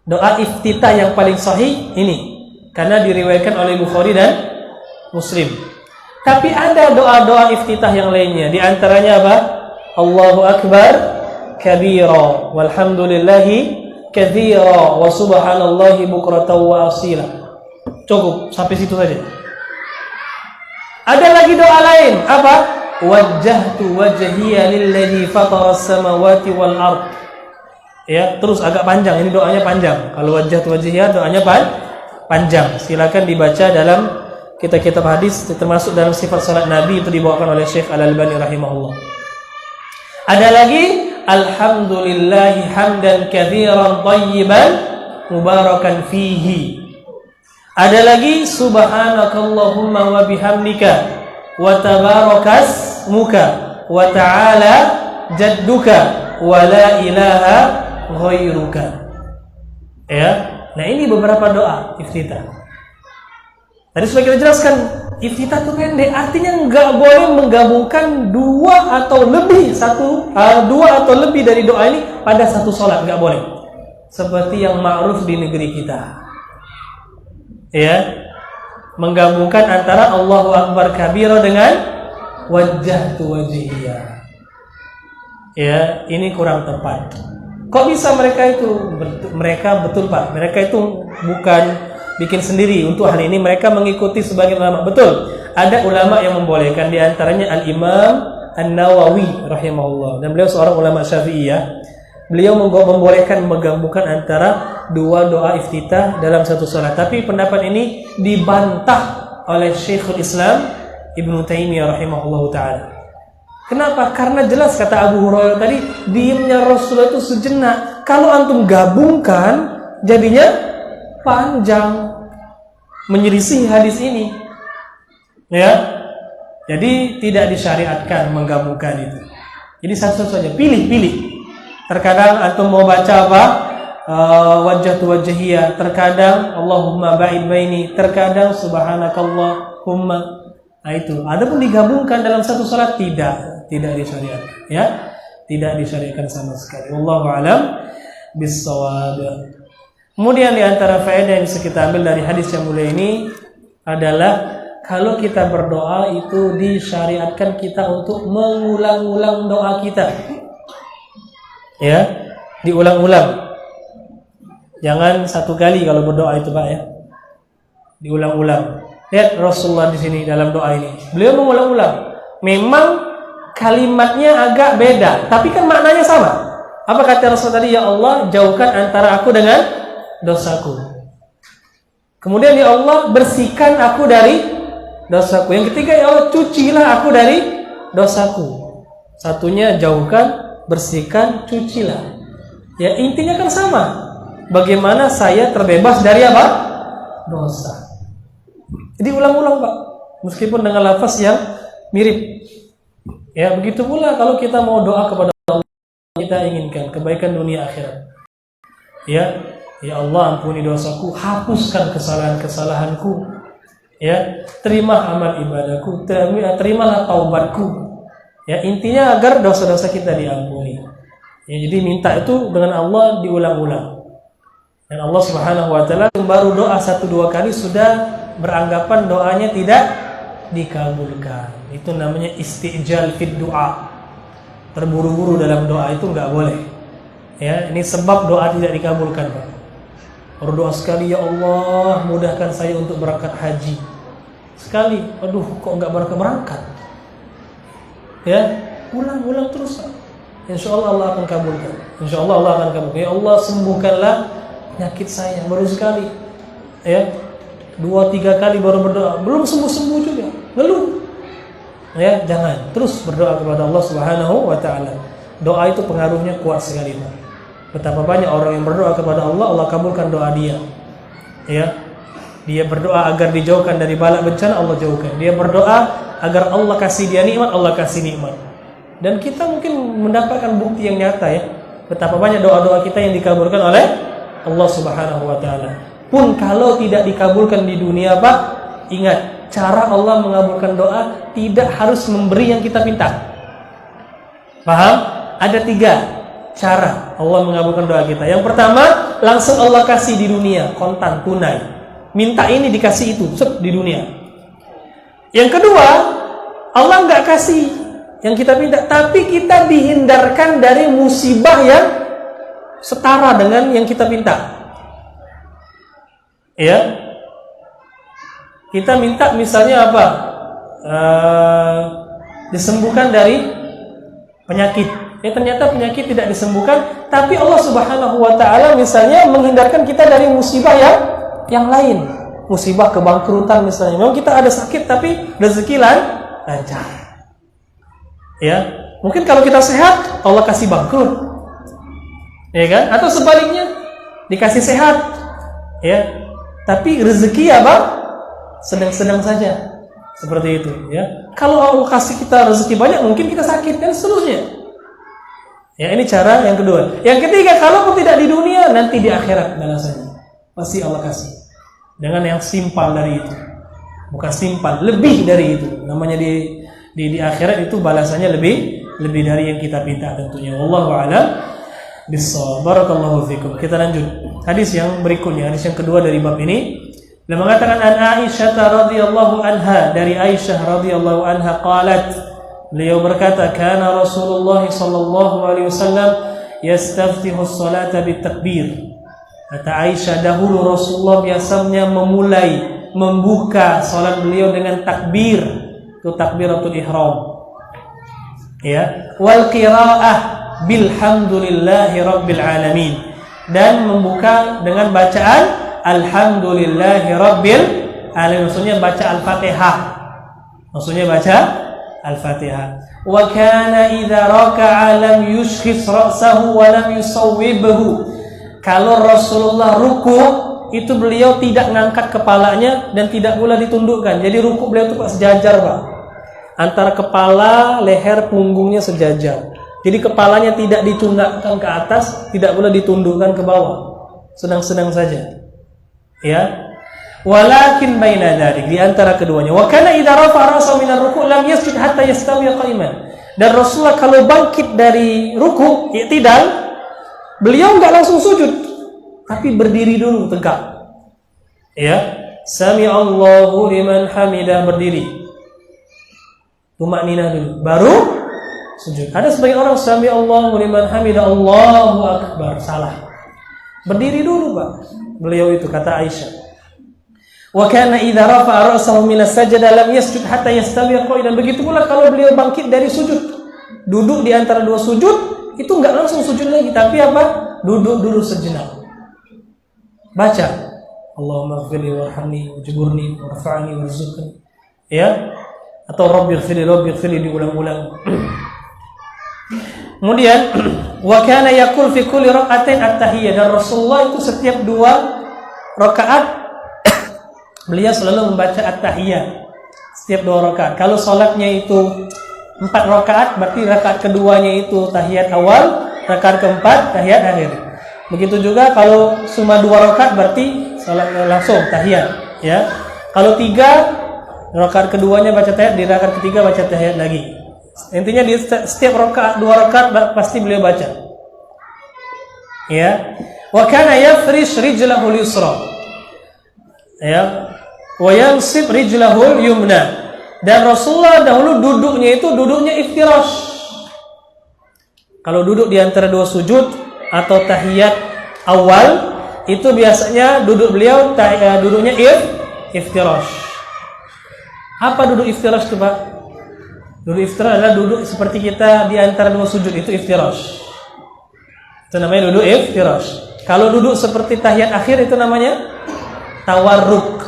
[SPEAKER 1] Doa iftitah yang paling sahih ini karena diriwayatkan oleh Bukhari dan Muslim. Tapi ada doa-doa iftitah yang lainnya. Di antaranya apa? Allahu Akbar kabira walhamdulillahi katsira wa subhanallahi bukratan wa asila. Cukup sampai situ saja. Ada lagi doa lain, apa? Wajjahtu wajhiya lilladzi fatara as-samawati wal ard. Ya, terus agak panjang, ini doanya panjang. Kalau wajjahtu wajhiya doanya panjang. Silakan dibaca dalam kitab-kitab hadis, termasuk dalam sifat salat Nabi, itu dibawakan oleh Syekh Al-Albani rahimahullah. Ada lagi alhamdulillahi hamdan katsiran thayyiban mubarakan fihi. Ada lagi subhanakallahumma wa bihamdika wa tabarakasmuka wa ta'ala jadduka wa la ilaha ghairuka. Ya. Nah, ini beberapa doa iftitah. Tadi sudah kita jelaskan, iftitah itu pendek, artinya enggak boleh menggabungkan dua atau lebih dari doa ini pada satu sholat, enggak boleh. Seperti yang ma'ruf di negeri kita. Ya. Menggabungkan antara Allahu Akbar kabira dengan wajjahtu wajhiya. Ya, ini kurang tepat. Kok bisa mereka itu? Mereka betul Pak, mereka itu bukan bikin sendiri untuk hal ini, mereka mengikuti sebagian ulama. Betul, ada ulama yang membolehkan, di antaranya Al-Imam An-Nawawi rahimahullah, dan beliau seorang ulama Syafi'iyah. Beliau membolehkan menggabungkan antara dua doa iftitah dalam satu salat. Tapi pendapat ini dibantah oleh Syekhul Islam Ibnu Taimiyah rahimahullah taala. Kenapa? Karena jelas kata Abu Hurairah tadi, diamnya Rasulullah itu sejenak. Kalau antum gabungkan jadinya panjang, menyelisih hadis ini. Ya. Jadi tidak disyariatkan menggabungkan itu. Jadi satu-satu saja, pilih-pilih. Terkadang antum mau baca apa? Wajjahtu wajhiya, terkadang Allahumma ba'id baini, terkadang subhanakallahumma. Nah itu. Adapun digabungkan dalam satu salat tidak disyariatkan, ya. Tidak disyariatkan sama sekali. Wallahu a'lam bissawab. Kemudian di antara faedah yang bisa kita ambil dari hadis yang mulia ini adalah kalau kita berdoa itu disyariatkan kita untuk mengulang-ulang doa kita. Ya, diulang-ulang. Jangan satu kali kalau berdoa itu Pak ya. Diulang-ulang. Lihat Rasulullah di sini dalam doa ini. Beliau mengulang-ulang. Memang kalimatnya agak beda, tapi kan maknanya sama. Apa kata Rasul tadi? Ya Allah, jauhkan antara aku dengan dosaku. Kemudian ya Allah, bersihkan aku dari dosaku. Yang ketiga, ya Allah, cucilah aku dari dosaku. Satunya jauhkan, bersihkan, cucilah. Ya intinya kan sama. Bagaimana saya terbebas dari apa? Dosa. Jadi ulang-ulang Pak, meskipun dengan lafaz yang mirip. Ya, begitu pula kalau kita mau doa kepada Allah, kita inginkan kebaikan dunia akhirat. Ya, ya Allah ampuni dosaku, hapuskan kesalahan-kesalahanku. Ya, terima amal ibadahku, terimalah taubatku. Ya, intinya agar dosa-dosa kita diampuni. Ya, jadi minta itu dengan Allah diulang-ulang. Dan Allah Subhanahu wa taala baru doa 1-2 kali sudah beranggapan doanya tidak dikabulkan. Itu namanya istijal fid doa. Terburu-buru dalam doa itu enggak boleh. Ya, ini sebab doa tidak dikabulkan, Pak. Berdoa sekali, ya Allah, mudahkan saya untuk berangkat haji. Sekali, aduh, kok enggak berangkat? Ya, ulang-ulang terus. Insyaallah Allah akan kabulkan. Insyaallah Allah akan kabulkan. Ya Allah, sembuhkanlah penyakit saya. Baru sekali. Ya. 2-3 kali baru berdoa, belum sembuh-sembuh juga, ngeluh. Ya, jangan. Terus berdoa kepada Allah Subhanahu wa taala. Doa itu pengaruhnya kuat sekali, Pak. Betapa banyak orang yang berdoa kepada Allah, Allah kabulkan doa dia. Ya. Dia berdoa agar dijauhkan dari bala bencana, Allah jauhkan. Dia berdoa agar Allah kasih dia nikmat, Allah kasih nikmat. Dan kita mungkin mendapatkan bukti yang nyata ya. Betapa banyak doa-doa kita yang dikabulkan oleh Allah Subhanahu wa taala. Pun kalau tidak dikabulkan di dunia, Pak, ingat, cara Allah mengabulkan doa tidak harus memberi yang kita minta. Paham? Ada 3 cara Allah mengabulkan doa kita. Yang pertama, langsung Allah kasih di dunia, kontan, tunai. Minta ini dikasih itu, di dunia. Yang kedua, Allah nggak kasih yang kita minta, tapi kita dihindarkan dari musibah yang setara dengan yang kita minta. Ya, kita minta misalnya apa? Disembuhkan dari penyakit. Ya, ternyata penyakit tidak disembuhkan, tapi Allah Subhanahu wa taala misalnya menghindarkan kita dari musibah yang lain. Musibah kebangkrutan misalnya. Memang kita ada sakit tapi rezeki lancar. Ya, mungkin kalau kita sehat Allah kasih bangkrut. Ya kan? Atau sebaliknya, dikasih sehat. Ya. Tapi rezeki apa? Sedang-sedang saja. Seperti itu, ya. Kalau Allah kasih kita rezeki banyak, mungkin kita sakit dan seterusnya. Ya, ini cara yang kedua. Yang ketiga, kalau tidak di dunia, nanti di akhirat balasannya. Pasti Allah kasih. Dengan yang simpel dari itu. Bukan simpel, lebih dari itu. Namanya di akhirat itu balasannya lebih dari yang kita minta tentunya. Wallahu a'lam bissawab. Barakallahu fikum. Kita lanjut. Hadis yang berikutnya, hadis yang kedua dari bab ini. Dia mengatakan an Aisyah radhiyallahu anha, dari Aisyah radhiyallahu anha qalat, beliau berkata, kana Rasulullah sallallahu alaihi wasallam yastaftihu as-salata bitakbir. Kata Aisyah, dahulu Rasulullah biasanya membuka salat beliau dengan takbir. Itu takbiratul ihram. Ya, wal qiraah bilhamdulillahi rabbil alamin, dan membuka dengan bacaan alhamdulillahi rabbil alamin, maksudnya baca al-fatihah, wa kana idza raka'a lam yushkhis ra'sahu wa lam yusawwibhu. Kalau Rasulullah ruku itu beliau tidak ngangkat kepalanya dan tidak pula ditundukkan. Jadi ruku beliau itu sejajar, Pak, antara kepala, leher, punggungnya sejajar. Jadi kepalanya tidak dicundakkan ke atas, tidak pula ditundukkan ke bawah. Sedang-sedang saja. Ya. Walakin baina dzalik, di antara keduanya. Wa kana idza rafa'a ra'sahu min ar-ruku' lam yasjud hatta yastawi qa'iman. Dan Rasulullah kalau bangkit dari ruku', i'tidal, beliau enggak langsung sujud, tapi berdiri dulu tegak. Ya. Sami'allahu liman hamidah, berdiri. Tumakninah dulu, baru sujud. Ada sebagian orang sami Allahu liman hamidah, Allahu akbar, salah. Berdiri dulu, Pak. Beliau itu, kata Aisyah. Wa kana idza rafa'a ra'sahu min as-sajdah lam yasjud hatta yastawi qa'idan. Begitu pula kalau beliau bangkit dari sujud, duduk di antara 2 sujud, itu enggak langsung sujud lagi, tapi apa? Duduk dulu sejenak. Baca Allahumma ighfirli warhamni wajburni warfa'ni warzuqni. Ya. Atau Rabbighfirli diulang-ulang. Kemudian wa kana yaqul fi kulli rak'atain at-tahiyyah, dan Rasulullah itu setiap 2 rakaat beliau selalu membaca at-tahiyat setiap 2 rakaat. Kalau sholatnya itu 4 rakaat, berarti rakaat keduanya itu tahiyat awal, rakaat keempat tahiyat akhir. Begitu juga kalau cuma 2 rakaat, berarti sholatnya langsung tahiyat, ya. Kalau 3 rakaat keduanya baca tahiyat, di rakaat ketiga baca tahiyat lagi. Intinya di setiap rakaat 2 rakaat pasti beliau baca. Ya. Wa kana yafrish rijlahu al-yusra. Ya. Wa yansib rijlahu al-yumna. Dan Rasulullah dahulu duduknya iftirash. Kalau duduk di antara 2 sujud atau tahiyat awal, itu biasanya duduknya iftirash. Apa duduk iftirash itu, Pak? Duduk iftirash adalah duduk seperti kita di antara 2 sujud, itu iftirash. Itu namanya duduk iftirash. Kalau duduk seperti tahiyat akhir itu namanya tawarruk.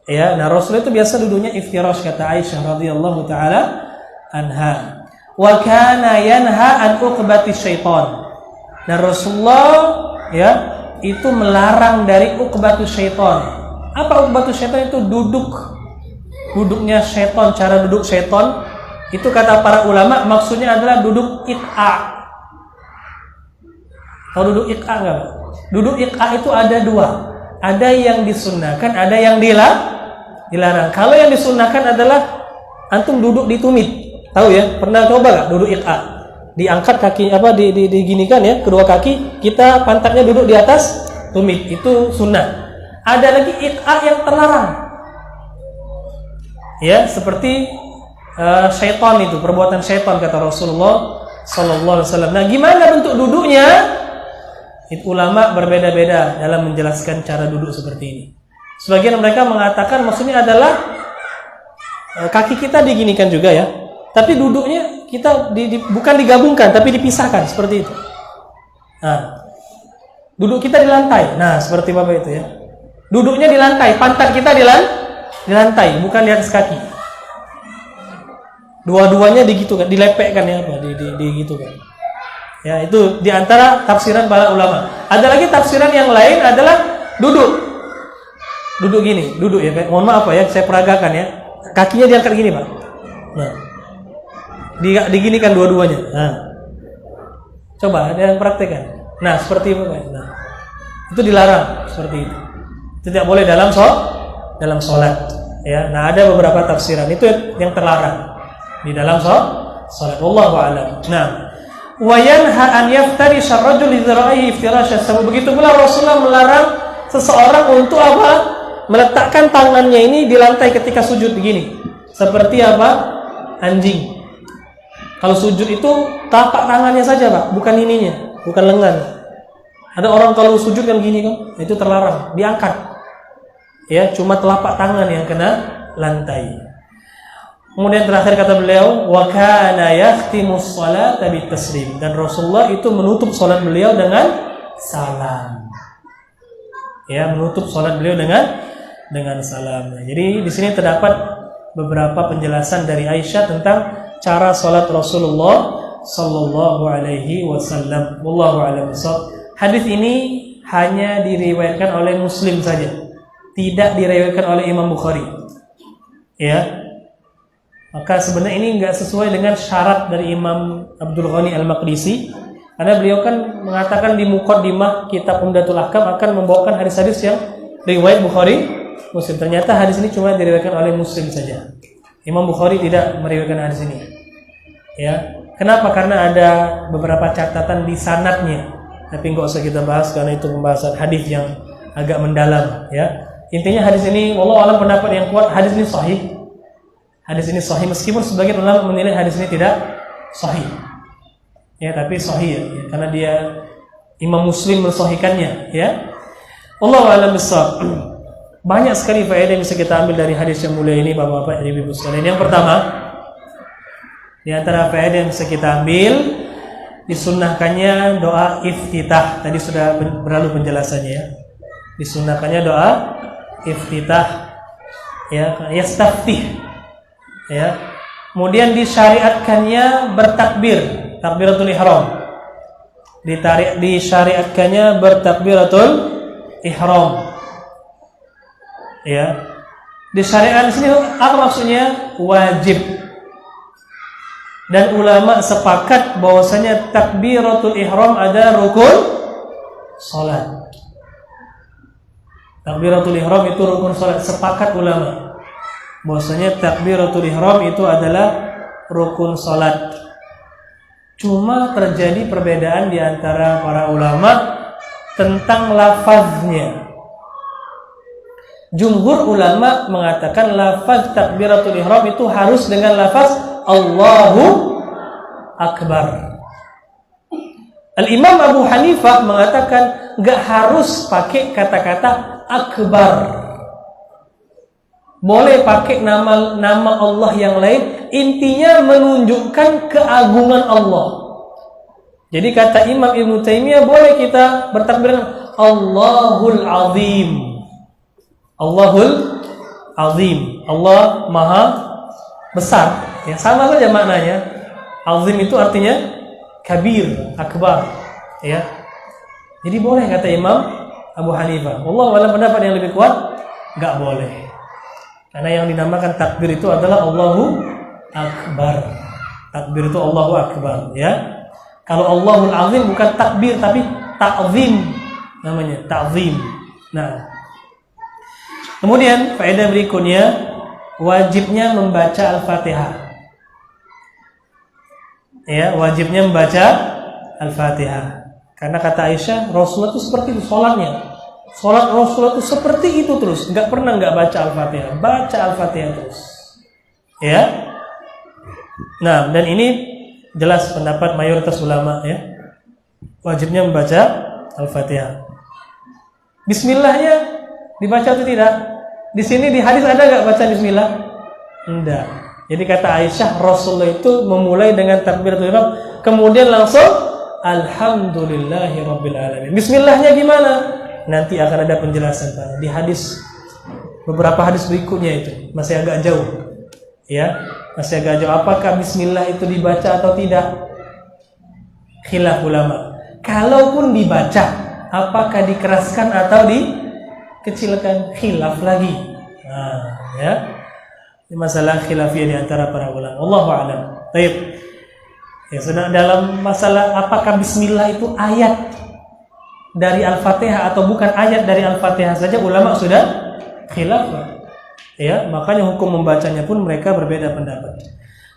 [SPEAKER 1] Ya, nah Rasul itu biasa duduknya iftirash, kata Aisyah radhiyallahu taala anha. Wa kana yanha an uqbati syaitan. Dan Rasulullah ya itu melarang dari uqbatu syaitan. Apa uqbatu syaitan? Itu duduknya syaitan, cara duduk syaitan. Itu kata para ulama maksudnya adalah duduk iq'a. Tahu duduk iq'a enggak? Duduk iq'a itu ada 2. Ada yang disunnahkan, ada yang dilarang. Kalau yang disunnahkan adalah antum duduk di tumit. Tahu ya? Pernah coba enggak duduk iq'a? Diangkat kaki diginikan ya, kedua kaki, kita pantatnya duduk di atas tumit. Itu sunnah. Ada lagi iq'a yang terlarang. Ya, seperti syaitan itu, perbuatan syaitan kata Rasulullah sallallahu alaihi wasallam. Nah, gimana bentuk duduknya? Itu ulama berbeda-beda dalam menjelaskan cara duduk seperti ini. Sebagian mereka mengatakan maksudnya adalah kaki kita diginikan juga ya, tapi duduknya kita bukan digabungkan tapi dipisahkan seperti itu. Nah, duduk kita di lantai. Nah, seperti Bapak itu ya. Duduknya di lantai, pantat kita di lantai, bukan di atas kaki. Dua-duanya digitukan, dilepekkan ya apa? Digitukan. Ya, itu diantara tafsiran para ulama. Ada lagi tafsiran yang lain adalah duduk gini, duduk ya. Mohon maaf Pak ya, saya peragakan ya. Kakinya diangkat gini Pak. Nah, diginikan dua-duanya. Nah, coba ada yang praktekkan. Nah, seperti itu Pak. Nah, itu dilarang seperti itu. Tidak boleh dalam sholat. Ya, nah ada beberapa tafsiran itu yang terlarang di dalam sholat. Wallahu a'lam. Nah, wa yanha an yaftarisha ar-rajul lidhira'ihi iftirasha as-sabu. Begitu pula Rasulullah melarang seseorang untuk apa? Meletakkan tangannya ini di lantai ketika sujud begini. Seperti apa? Anjing. Kalau sujud itu tapak tangannya saja, Pak, bukan ininya, bukan lengan. Ada orang kalau sujud kan gini kan, itu terlarang, diangkat. Ya, cuma telapak tangan yang kena lantai. Kemudian terakhir kata beliau, wa kana yahtimus shalata bitaslim. Dan Rasulullah itu menutup salat beliau dengan salam. Ya, menutup salat beliau dengan salam. Jadi di sini terdapat beberapa penjelasan dari Aisyah tentang cara salat Rasulullah sallallahu alaihi wasallam. Wallahu a'lam bishawab. Hadis ini hanya diriwayatkan oleh Muslim saja, tidak diriwayatkan oleh Imam Bukhari. Ya. Maka sebenarnya ini enggak sesuai dengan syarat dari Imam Abdul Ghani Al-Maqdisi, karena beliau kan mengatakan di Muqaddimah kitab Umdatul Ahkam akan membawakan hadis-hadis yang riwayat Bukhari, Muslim. Ternyata hadis ini cuma diriwayatkan oleh Muslim saja. Imam Bukhari tidak meriwayatkan hadis ini. Ya. Kenapa? Karena ada beberapa catatan di sanadnya. Tapi enggak usah kita bahas karena itu pembahasan hadis yang agak mendalam, ya. Intinya hadis ini wallahu alam pendapat yang kuat, hadis ini sahih. Hadis ini sahih meskipun sebagian ulama menilai hadis ini tidak sahih. Ya, tapi sahih ya, karena dia Imam Muslim mensahihkannya, ya. Wallahu a'lam bishawab. Banyak sekali faedah yang bisa kita ambil dari hadis yang mulia ini Bapak-bapak, Ibu-ibu sekalian. Yang pertama, di antara faedah yang bisa kita ambil, disunnahkannya doa iftitah. Tadi sudah berlalu penjelasannya ya. Disunnahkannya doa iftitah, ya, yastaftih. Ya. Kemudian disyariatkannya bertakbir, takbiratul ihram. Disyariatkannya bertakbiratul ihram. Ya. Disyariatkan di sini apa maksudnya? Wajib. Dan ulama sepakat bahwasanya takbiratul ihram ada rukun salat. Takbiratul ihram itu rukun salat, sepakat ulama bahwasanya takbiratul ihram itu adalah rukun salat. Cuma terjadi perbedaan di antara para ulama tentang lafaznya. Jumhur ulama mengatakan lafaz takbiratul ihram itu harus dengan lafaz Allahu Akbar. Al-Imam Abu Hanifah mengatakan enggak harus pakai kata-kata akbar. Boleh pakai nama Allah yang lain, intinya menunjukkan keagungan Allah. Jadi kata Imam Ibnu Taimiyah boleh kita bertakbir Allahul Azim. Allahul Azim. Allah Maha Besar. Ya, sama saja maknanya. Azim itu artinya kabir, akbar. Ya. Jadi boleh kata Imam Abu Hanifah. Allah wala pendapat yang lebih kuat enggak boleh. Karena yang dinamakan takbir itu adalah Allahu Akbar. Takbir itu Allahu Akbar, ya. Kalau Allahul Azim bukan takbir tapi ta'zim namanya, ta'zim. Nah. Kemudian faedah berikutnya wajibnya membaca Al-Fatihah. Ya, wajibnya membaca Al-Fatihah. Karena kata Aisyah, Rasulullah itu seperti itu sholatnya. Sholat Rasulullah itu seperti itu terus, nggak pernah nggak baca Al-Fatihah, baca Al-Fatihah terus. Ya. Nah, dan ini jelas pendapat mayoritas ulama, ya. Wajibnya membaca Al-Fatihah. Bismillahnya dibaca atau tidak? Di sini di hadis ada nggak baca Bismillah? Enggak. Jadi kata Aisyah, Rasulullah itu memulai dengan takbiratul ihram, kemudian langsung Alhamdulillahirabbil alamin. Bismillahnya gimana? Nanti akan ada penjelasan Pak di hadis, beberapa hadis berikutnya itu masih agak jauh. Ya, masih agak jauh. Apakah bismillah itu dibaca atau tidak? Khilaf ulama. Kalaupun dibaca, apakah dikeraskan atau dikecilkan? Khilaf lagi. Nah, ya. Ini masalah khilafiyah di antara para ulama. Wallahu a'lam. Baik. Ya, sedang dalam masalah apakah bismillah itu ayat dari Al-Fatihah atau bukan ayat dari Al-Fatihah saja ulama sudah khilaf. Ya, makanya hukum membacanya pun mereka berbeda pendapat.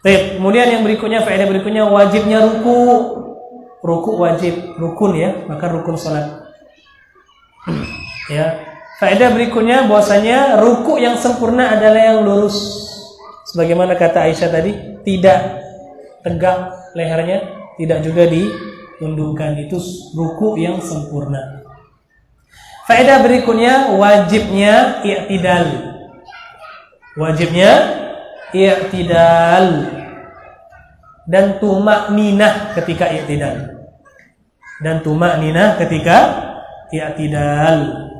[SPEAKER 1] Baik, kemudian yang berikutnya faedah berikutnya wajibnya ruku. Ruku wajib, rukun ya, maka rukun salat. Ya. Faedah berikutnya bahwasanya ruku yang sempurna adalah yang lurus. Sebagaimana kata Aisyah tadi, tidak tegak lehernya, tidak juga ditundukkan. Itu ruku yang sempurna. Faedah berikutnya wajibnya i'tidal. Wajibnya i'tidal dan tumakninah ketika i'tidal. Dan tumakninah ketika i'tidal.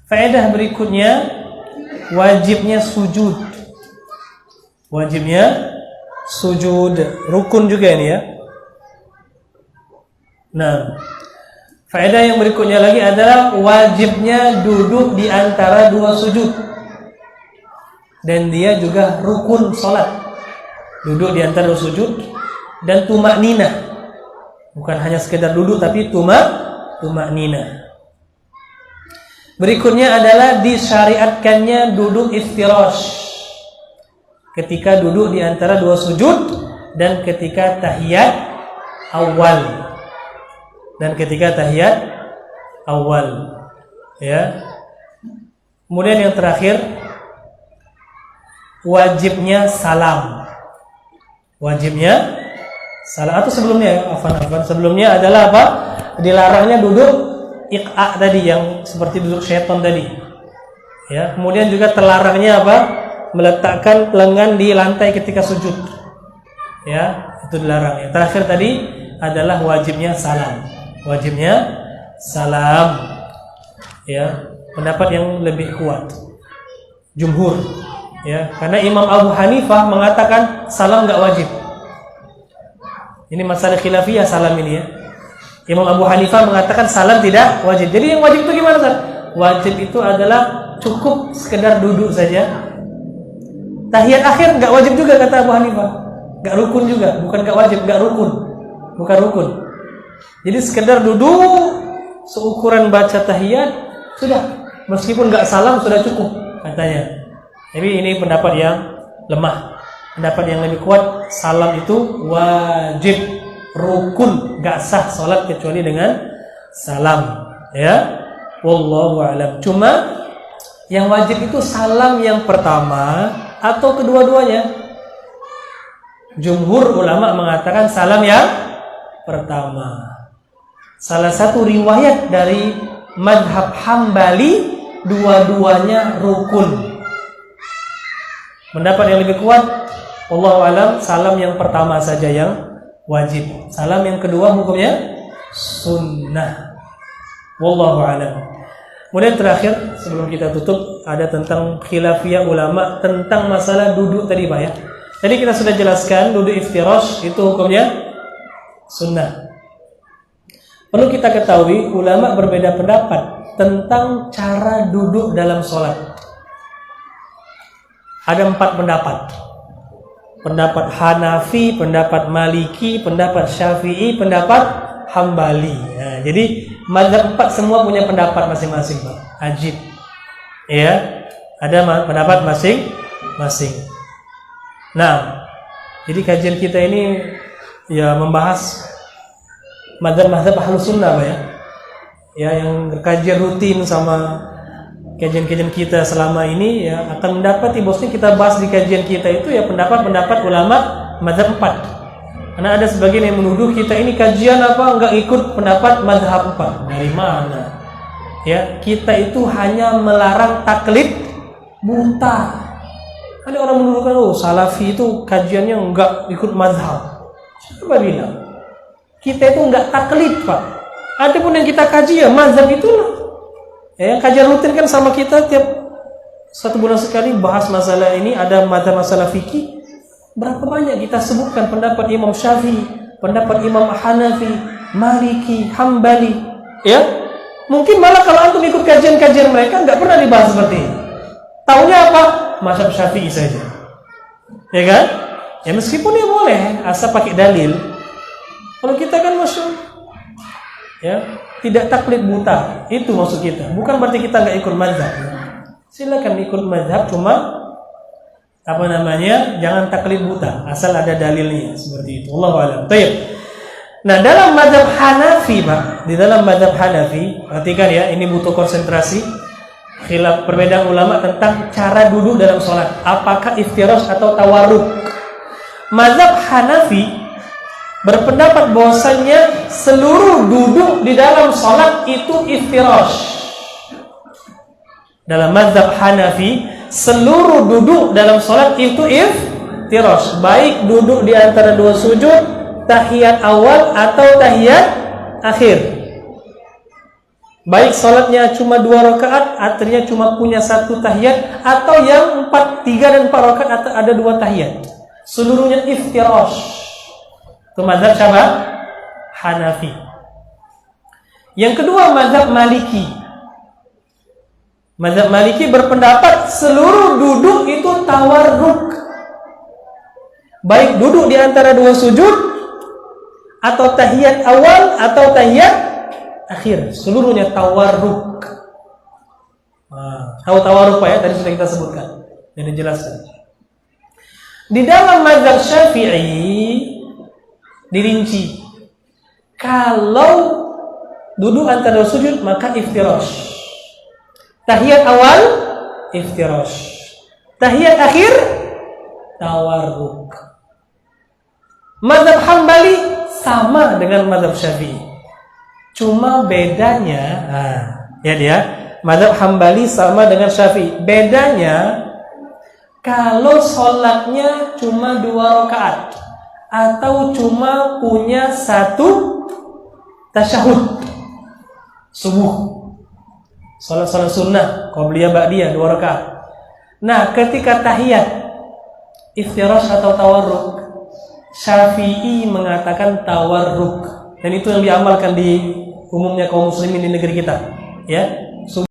[SPEAKER 1] Faedah berikutnya wajibnya sujud. Wajibnya sujud, rukun juga ini ya. Nah, faedah yang berikutnya lagi adalah wajibnya duduk di antara dua sujud. Dan dia juga rukun salat. Duduk di antara dua sujud dan tumakninah. Bukan hanya sekedar duduk tapi tumakninah. Berikutnya adalah disyariatkannya duduk iftirash. Ketika duduk di antara dua sujud dan ketika tahiyat awal. Dan ketika tahiyat awal. Ya. Kemudian yang terakhir wajibnya salam. Wajibnya salam atau sebelumnya afan sebelumnya adalah apa? Dilarangnya duduk iqa tadi yang seperti duduk syaitan tadi. Ya, kemudian juga terlarangnya apa? Meletakkan lengan di lantai ketika sujud. Ya, itu dilarang. Yang terakhir tadi adalah wajibnya salam. Wajibnya salam. Ya, pendapat yang lebih kuat. Jumhur. Ya, karena Imam Abu Hanifah mengatakan salam enggak wajib. Ini masalah khilafiyah salam ini ya. Imam Abu Hanifah mengatakan salam tidak wajib. Jadi yang wajib itu gimana, Ustaz? Wajib itu adalah cukup sekedar duduk saja. Tahiyat akhir nggak wajib juga kata Abu Hanifah, nggak rukun juga, bukan nggak wajib, nggak rukun, bukan rukun. Jadi sekedar duduk seukuran baca tahiyat sudah, meskipun nggak salam sudah cukup katanya. Jadi ini pendapat yang lemah. Pendapat yang lebih kuat, salam itu wajib, rukun, nggak sah sholat kecuali dengan salam. Ya, wallahu a'lam. Cuma yang wajib itu salam yang pertama atau kedua-duanya. Jumhur ulama mengatakan salam yang pertama. Salah satu riwayat dari madhab Hambali, dua-duanya rukun. Pendapat yang lebih kuat, wallahu a'lam, salam yang pertama saja yang wajib. Salam yang kedua hukumnya sunnah. Wallahu a'lam. Kemudian terakhir sebelum kita tutup ada tentang khilafiyah ulama tentang masalah duduk tadi Pak ya. Tadi kita sudah jelaskan duduk iftirash itu hukumnya sunnah. Perlu kita ketahui ulama berbeda pendapat tentang cara duduk dalam sholat. Ada 4 pendapat. Pendapat Hanafi, pendapat Maliki, pendapat Syafi'i, pendapat Hambali. Nah, jadi mazhab 4 semua punya pendapat masing-masing, Pak. Ajib. Ya, ada pendapat masing-masing. Nah, jadi kajian kita ini ya membahas mazhab-mazhab Ahlus Sunnah, Pak ya. Ya, yang kajian rutin sama kajian-kajian kita selama ini ya akan mendapati bosnya kita bahas di kajian kita itu ya pendapat-pendapat ulama mazhab 4. Karena ada sebagian yang menuduh kita ini kajian apa enggak ikut pendapat mazhab 4. Dari mana? Ya, kita itu hanya melarang taklid buta. Ada orang menuduhkan Salafi itu kajiannya enggak ikut mazhab. Siapa bilang? Kita itu enggak taklid, Pak. Adapun yang kita kaji ya mazhab itulah. Ya, yang kajian rutin kan sama kita tiap 1 bulan sekali bahas masalah ini, ada masalah fikih. Berapa banyak kita sebutkan pendapat Imam Syafi'i, pendapat Imam Hanafi, Maliki, Hambali. Ya, mungkin malah kalau antum ikut kajian-kajian mereka nggak pernah dibahas seperti ini. Taunya apa? Mazhab Syafi'i saja. Ya kan? Ya meskipun ya boleh asal pakai dalil. Kalau kita kan masuk ya tidak taklid buta, itu maksud kita. Bukan berarti kita nggak ikut mazhab. Silakan ikut mazhab, cuma apa namanya, jangan taklid buta, asal ada dalilnya seperti itu. Allahu a'lam. Baik. Nah, dalam mazhab Hanafi, Pak, di dalam mazhab Hanafi, perhatikan ya, ini butuh konsentrasi. Khilaf perbedaan ulama tentang cara duduk dalam sholat. Apakah iftirash atau tawarruk? Mazhab Hanafi berpendapat bahwasannya seluruh duduk di dalam sholat itu iftirash. Dalam mazhab Hanafi, seluruh duduk dalam sholat itu iftirash, baik duduk di antara 2 sujud, tahiyat awal atau tahiyat akhir. Baik sholatnya cuma 2 rakaat, artinya cuma punya 1 tahiyat, atau yang 3 dan 4 rakaat atau ada 2 tahiyat. Seluruhnya iftirash. Itu mazhab siapa? Hanafi. Yang kedua mazhab Maliki. Mazhab Maliki berpendapat seluruh duduk itu tawarruk. Baik duduk di antara 2 sujud, atau tahiyat awal atau tahiyat akhir, seluruhnya tawarruk. Tahu tawarruk Pak ya? Tadi sudah kita sebutkan dan dijelaskan. Di dalam mazhab Syafi'i dirinci, kalau duduk antara 2 sujud maka iftirash. Tahiyat awal iftirash, tahiyat akhir tawarruk. Mazhab Hambali sama dengan mazhab Syafi'i, cuma bedanya dia mazhab Hambali sama dengan Syafi'i. Bedanya kalau sholatnya cuma 2 rakaat atau cuma punya 1 tasyahud subuh, salat sunnah, qabliyah ba'diyah 2 rakaat. Nah, ketika tahiyat iftirash atau tawarruk, Syafi'i mengatakan tawarruk, dan itu yang diamalkan di umumnya kaum muslimin di negeri kita, ya.